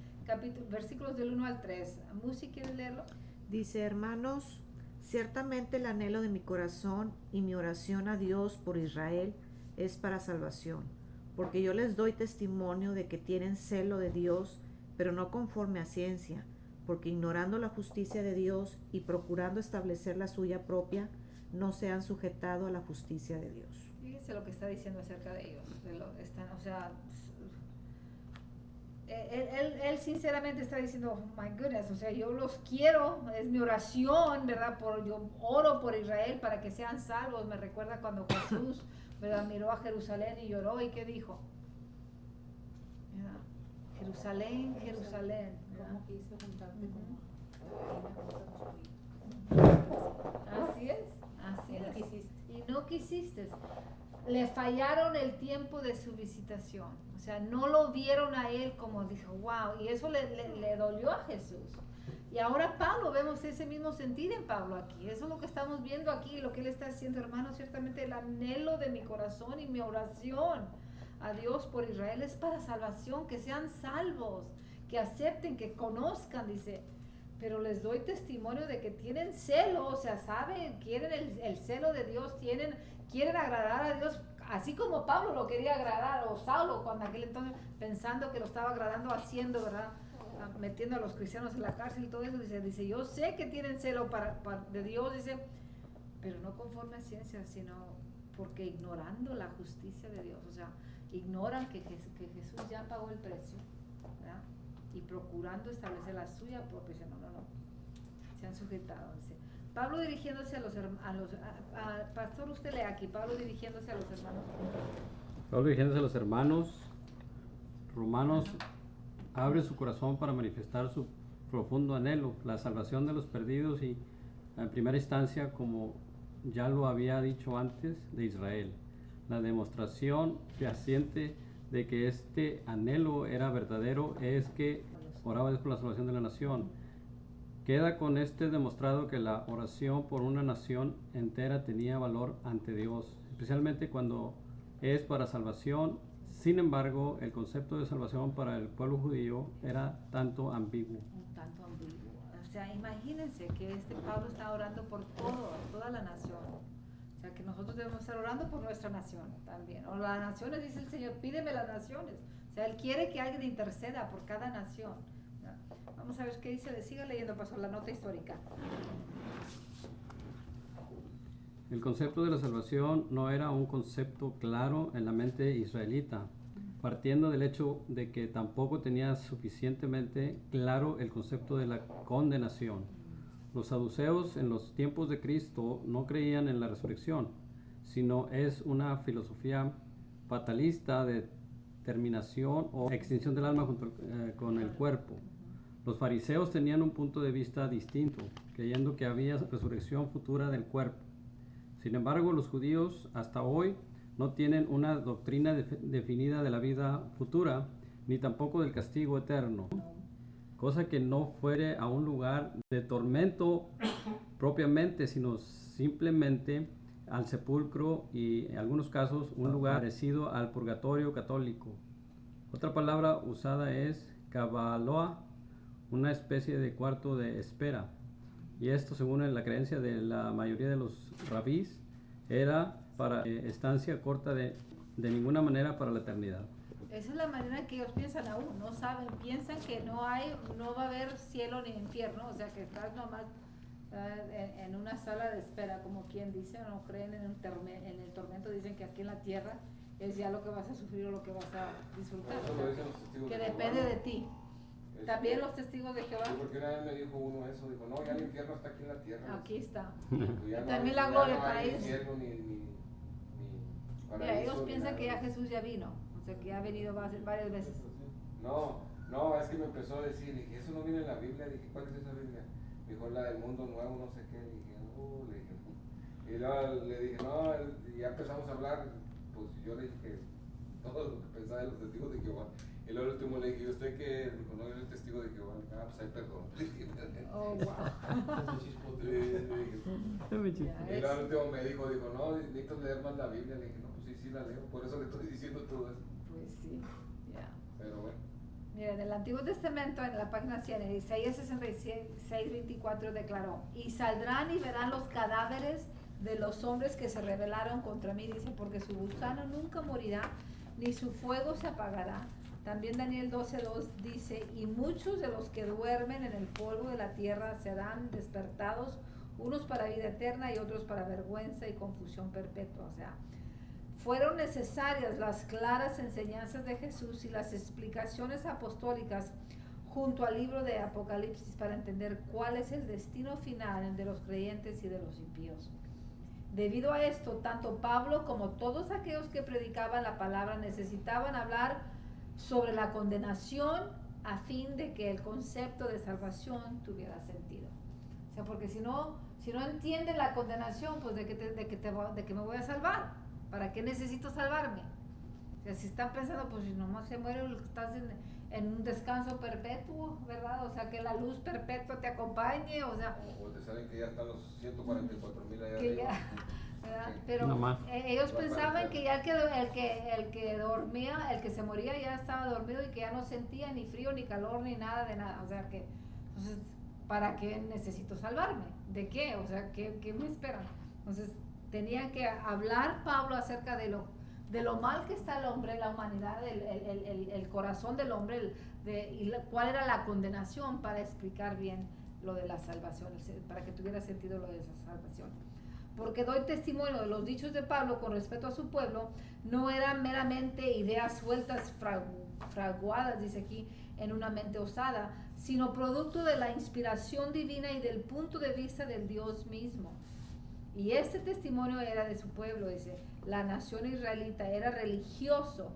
versículos del 1 al 3. ¿Musi quiere leerlo? Dice, hermanos, ciertamente el anhelo de mi corazón y mi oración a Dios por Israel es para salvación, porque yo les doy testimonio de que tienen celo de Dios, pero no conforme a ciencia, porque ignorando la justicia de Dios y procurando establecer la suya propia, no se han sujetado a la justicia de Dios. Fíjense lo que está diciendo acerca de ellos. él sinceramente está diciendo, oh my goodness, o sea, yo los quiero, es mi oración, ¿verdad? Yo oro por Israel para que sean salvos. Me recuerda cuando Jesús, ¿verdad? Miró a Jerusalén y lloró, ¿y qué dijo? ¿Verdad? Jerusalén, Jerusalén, ¿verdad? Como quise juntarte como Así es, así y no es. quisiste. Y no quisiste. Le fallaron el tiempo de su visitación. O sea, no lo vieron a él como dijo, wow. Y eso le dolió a Jesús. Y ahora Pablo, vemos ese mismo sentir en Pablo aquí. Eso es lo que estamos viendo aquí, lo que él está haciendo, hermano. Ciertamente el anhelo de mi corazón y mi oración a Dios por Israel es para salvación, que sean salvos, que acepten, que conozcan, dice. Pero les doy testimonio de que tienen celo, o sea, saben, quieren el celo de Dios, quieren agradar a Dios, así como Pablo lo quería agradar, o Saulo cuando aquel entonces, pensando que lo estaba agradando, haciendo, ¿verdad? Metiendo a los cristianos en la cárcel y todo eso, dice yo sé que tienen celo de Dios, dice, pero no conforme a ciencia, sino porque ignorando la justicia de Dios, o sea, ignoran que Jesús ya pagó el precio, ¿verdad? Y procurando establecer la suya propia, dice, no, se han sujetado, dice. Pablo dirigiéndose pastor, usted lee aquí, Pablo dirigiéndose a los hermanos. Pablo dirigiéndose a los hermanos romanos, abre su corazón para manifestar su profundo anhelo, la salvación de los perdidos y, en primera instancia, como ya lo había dicho antes, de Israel. La demostración fehaciente de que este anhelo era verdadero es que oraba Dios por la salvación de la nación. Queda con este demostrado que la oración por una nación entera tenía valor ante Dios, especialmente cuando es para salvación. Sin embargo, el concepto de salvación para el pueblo judío era tanto ambiguo. Un tanto ambiguo. O sea, imagínense que Pablo está orando por toda la nación. O sea, que nosotros debemos estar orando por nuestra nación también. O las naciones, dice el Señor, pídeme las naciones. O sea, Él quiere que alguien interceda por cada nación. Vamos a ver qué dice. Siga leyendo, pastor, la nota histórica. El concepto de la salvación no era un concepto claro en la mente israelita, partiendo del hecho de que tampoco tenía suficientemente claro el concepto de la condenación. Los saduceos en los tiempos de Cristo no creían en la resurrección, sino es una filosofía fatalista de terminación o extinción del alma junto con el cuerpo. Los fariseos tenían un punto de vista distinto, creyendo que había resurrección futura del cuerpo. Sin embargo, los judíos hasta hoy no tienen una doctrina definida de la vida futura, ni tampoco del castigo eterno, cosa que no fuere a un lugar de tormento propiamente, sino simplemente al sepulcro y en algunos casos un lugar parecido al purgatorio católico. Otra palabra usada es kabaloa, una especie de cuarto de espera. Y esto, según la creencia de la mayoría de los rabís, era para estancia corta de ninguna manera para la eternidad. Esa es la manera en que ellos piensan aún, no saben, piensan que no va a haber cielo ni infierno, o sea que estás nomás en una sala de espera, como quien dice, no creen en el tormento, dicen que aquí en la tierra es ya lo que vas a sufrir o lo que vas a disfrutar, Eso lo dicen los testigos que de depende Jehová, de ¿no? ti. Es También que- los testigos de Jehová, Sí, porque una vez me dijo uno eso, dijo, no, ya el infierno está aquí en la tierra. aquí está. Pues ya Y también la ya gloria no para hay ellos. infierno ni Mira, paraíso, ellos ni piensan nada. que ya Jesús ya vino, o sea que ya ha venido varias veces. No, es que me empezó a decir, dije, eso no viene en la Biblia, dije, ¿cuál es esa Biblia? Dijo, la del mundo nuevo, no sé qué, dije, le dije, y luego le dije, no, y ya empezamos a hablar, pues yo le dije todo lo que pensaba de los testigos de Jehová, y luego el último le dije, ¿y usted qué? Dijo, no, yo soy testigo de Jehová, le dije, pues hay perdón. Oh, wow. Le dije, Ya y luego el es. último me dijo, no, necesito leer más la Biblia, le dije, no, pues sí la leo, por eso le estoy diciendo todo eso, Pues sí, ya. pero bueno. Mira, en el Antiguo Testamento, en la página 100, en Isaías 66:24 declaró, y saldrán y verán los cadáveres de los hombres que se rebelaron contra mí, dice, porque su gusano nunca morirá, ni su fuego se apagará. También Daniel 12:2 dice, y muchos de los que duermen en el polvo de la tierra serán despertados, unos para vida eterna y otros para vergüenza y confusión perpetua. O sea, fueron necesarias las claras enseñanzas de Jesús y las explicaciones apostólicas junto al libro de Apocalipsis para entender cuál es el destino final de los creyentes y de los impíos. Debido a esto, tanto Pablo como todos aquellos que predicaban la palabra necesitaban hablar sobre la condenación a fin de que el concepto de salvación tuviera sentido. O sea, porque si no entiende la condenación, pues de que me voy a salvar. ¿Para qué necesito salvarme? O sea, si están pensando, pues si nomás se muere, estás en un descanso perpetuo, ¿verdad? O sea, que la luz perpetua te acompañe, o sea... O te salen que ya están los 144,000 allá que arriba. ya, ¿verdad? Pero No más. ellos pensaban que ya el que dormía, el que se moría ya estaba dormido y que ya no sentía ni frío, ni calor, ni nada de nada. O sea que, entonces, ¿para qué necesito salvarme? ¿De qué? O sea, ¿qué me esperan? Entonces, tenía que hablar Pablo acerca de lo mal que está el hombre, la humanidad, el corazón del hombre, cuál era la condenación para explicar bien lo de la salvación, para que tuviera sentido lo de esa salvación. Porque doy testimonio de los dichos de Pablo con respecto a su pueblo, no eran meramente ideas sueltas, fraguadas, dice aquí, en una mente osada, sino producto de la inspiración divina y del punto de vista del Dios mismo. Y este testimonio era de su pueblo, dice, la nación israelita era religioso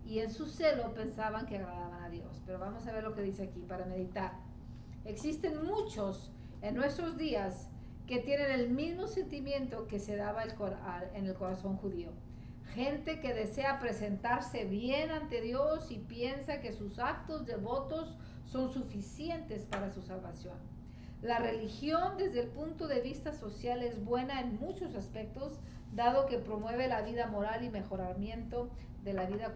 y en su celo pensaban que agradaban a Dios. Pero vamos a ver lo que dice aquí para meditar. Existen muchos en nuestros días que tienen el mismo sentimiento que se daba en el corazón judío. Gente que desea presentarse bien ante Dios y piensa que sus actos devotos son suficientes para su salvación. La religión desde el punto de vista social es buena en muchos aspectos, dado que promueve la vida moral y mejoramiento de la vida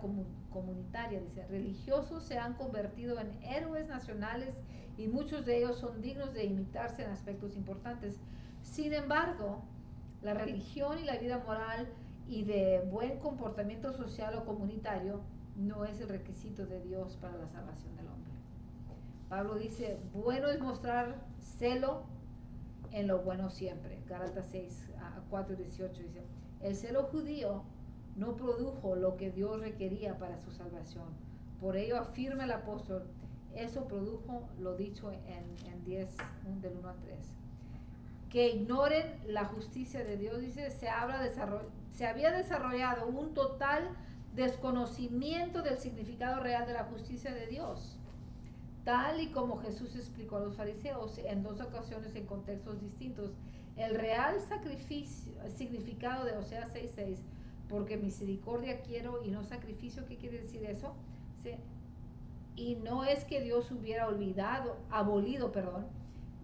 comunitaria. Dice, religiosos se han convertido en héroes nacionales y muchos de ellos son dignos de imitarse en aspectos importantes. Sin embargo, la religión y la vida moral y de buen comportamiento social o comunitario no es el requisito de Dios para la salvación del hombre. Pablo dice, bueno es mostrar celo en lo bueno siempre. Gálatas 4:18 dice, el celo judío no produjo lo que Dios requería para su salvación. Por ello afirma el apóstol, eso produjo lo dicho en 10, del 1 al 3. Que ignoren la justicia de Dios, dice, se había desarrollado un total desconocimiento del significado real de la justicia de Dios. Tal y como Jesús explicó a los fariseos en dos ocasiones en contextos distintos, el real significado de Oseas 6:6, porque misericordia quiero y no sacrificio. ¿Qué quiere decir eso? ¿Sí? Y no es que Dios hubiera abolido,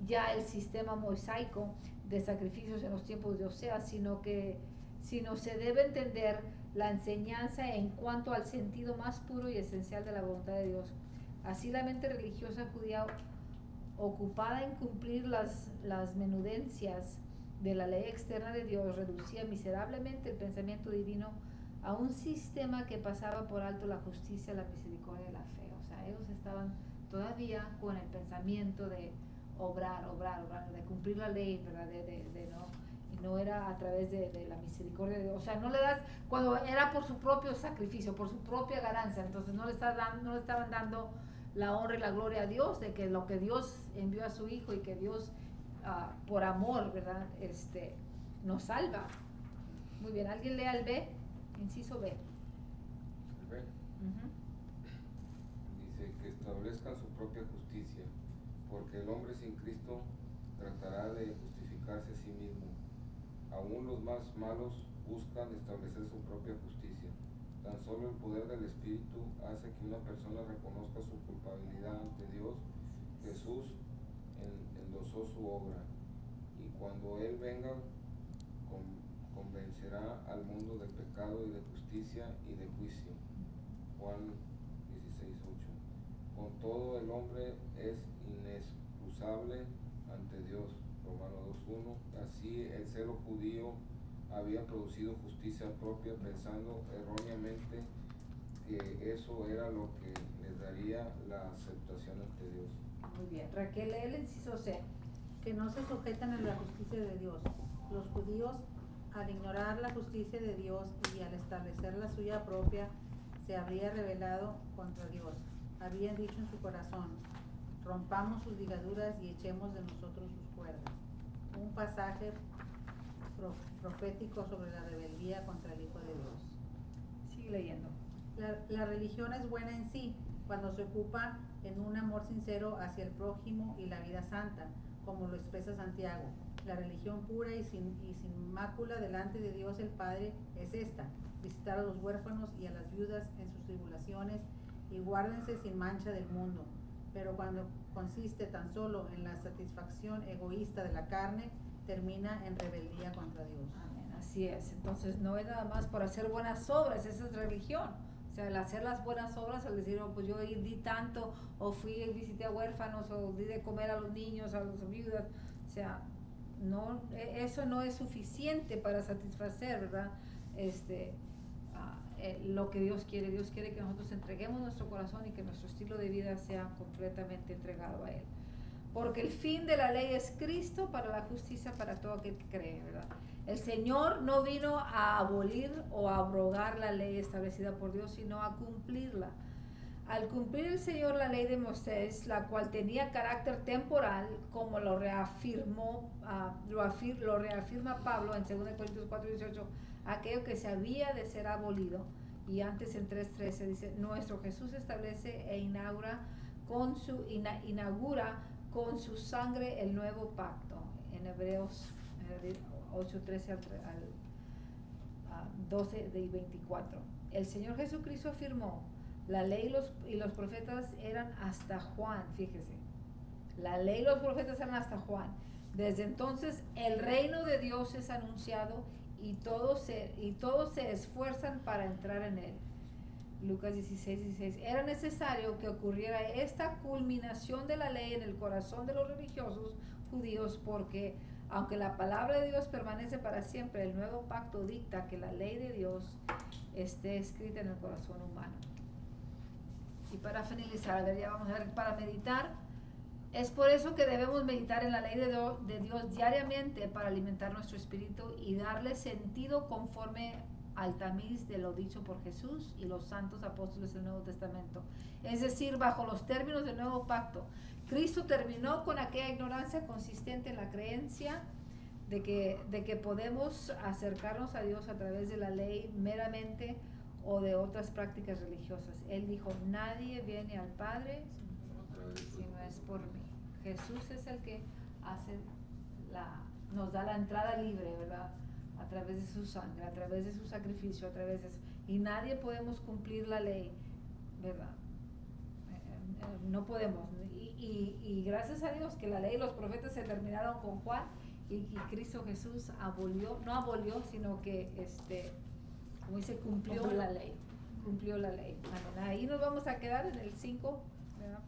ya el sistema mosaico de sacrificios en los tiempos de Oseas, sino se debe entender la enseñanza en cuanto al sentido más puro y esencial de la voluntad de Dios. Así la mente religiosa judía, ocupada en cumplir las menudencias de la ley externa de Dios, reducía miserablemente el pensamiento divino a un sistema que pasaba por alto la justicia, la misericordia y la fe. O sea, ellos estaban todavía con el pensamiento de obrar, de cumplir la ley, ¿verdad? Y no era a través de la misericordia de Dios. O sea, no le das, cuando era por su propio sacrificio, por su propia ganancia, entonces no le estaban dando la honra y la gloria a Dios, de que lo que Dios envió a su Hijo y que Dios, por amor, ¿verdad? Nos salva. Muy bien, ¿alguien lea el B? Inciso B. El B. Dice que establezcan su propia justicia, porque el hombre sin Cristo tratará de justificarse a sí mismo. Aún los más malos buscan establecer su propia justicia. Tan solo el poder del Espíritu hace que una persona reconozca su culpabilidad ante Dios. Jesús endosó su obra, y cuando Él venga, convencerá al mundo de pecado y de justicia y de juicio. Juan 16:8. Con todo, el hombre es inexcusable ante Dios. Romanos 2:1. Así el celo judío había producido justicia propia, pensando erróneamente que eso era lo que les daría la aceptación ante Dios. Muy bien, Raquel, lee el inciso C. Que no se sujetan a la justicia de Dios. Los judíos Al ignorar la justicia de Dios y al establecer la suya propia, se habría rebelado contra Dios. Habían dicho en su corazón, rompamos sus ligaduras y echemos de nosotros sus cuerdas. Un pasaje profético sobre la rebeldía contra el Hijo de Dios. Sigue leyendo. La religión es buena en sí, cuando se ocupa en un amor sincero hacia el prójimo y la vida santa, como lo expresa Santiago. La religión pura y sin mácula delante de Dios el Padre es esta: visitar a los huérfanos y a las viudas en sus tribulaciones y guárdense sin mancha del mundo. Pero cuando consiste tan solo en la satisfacción egoísta de la carne, termina en rebeldía contra Dios. Amén, así es. Entonces no es nada más por hacer buenas obras, esa es religión. O sea, el hacer las buenas obras, al decir, oh, pues yo di tanto, o fui y visité a huérfanos, o di de comer a los niños, a las viudas. O sea, no, eso no es suficiente para satisfacer, ¿verdad? Lo que Dios quiere. Dios quiere que nosotros entreguemos nuestro corazón y que nuestro estilo de vida sea completamente entregado a Él. Porque el fin de la ley es Cristo para la justicia para todo aquel que cree, ¿verdad? El Señor no vino a abolir o a abrogar la ley establecida por Dios, sino a cumplirla. Al cumplir el Señor la ley de Moisés, la cual tenía carácter temporal, como lo reafirma Pablo en 2 Corintios 4:18, aquello que se había de ser abolido. Y antes en 3:13 dice, nuestro Jesús establece e inaugura con su sangre el nuevo pacto. En Hebreos 8:13 al 12 y 24. El Señor Jesucristo afirmó, la ley y los profetas eran hasta Juan, fíjese. La ley y los profetas eran hasta Juan. Desde entonces el reino de Dios es anunciado y todos se esfuerzan para entrar en él. Lucas 16:16. Era necesario que ocurriera esta culminación de la ley en el corazón de los religiosos judíos, porque aunque la palabra de Dios permanece para siempre, el nuevo pacto dicta que la ley de Dios esté escrita en el corazón humano. Y para finalizar, a ver, ya vamos a ver, para meditar, es por eso que debemos meditar en la ley de Dios diariamente para alimentar nuestro espíritu y darle sentido conforme al tamiz de lo dicho por Jesús y los santos apóstoles del Nuevo Testamento, es decir, bajo los términos del nuevo pacto. Cristo terminó con aquella ignorancia consistente en la creencia de que podemos acercarnos a Dios a través de la ley meramente o de otras prácticas religiosas. Él dijo, nadie viene al Padre si no es por mí. Jesús es el que nos da la entrada libre, ¿verdad? A través de su sangre, a través de su sacrificio, a través de eso. Y nadie podemos cumplir la ley, ¿verdad? No podemos. Y gracias a Dios que la ley y los profetas se terminaron con Juan y Cristo Jesús no abolió, sino que, como dice, cumplió la ley. Cumplió la ley. Amén. Ahí nos vamos a quedar en el 5, ¿verdad?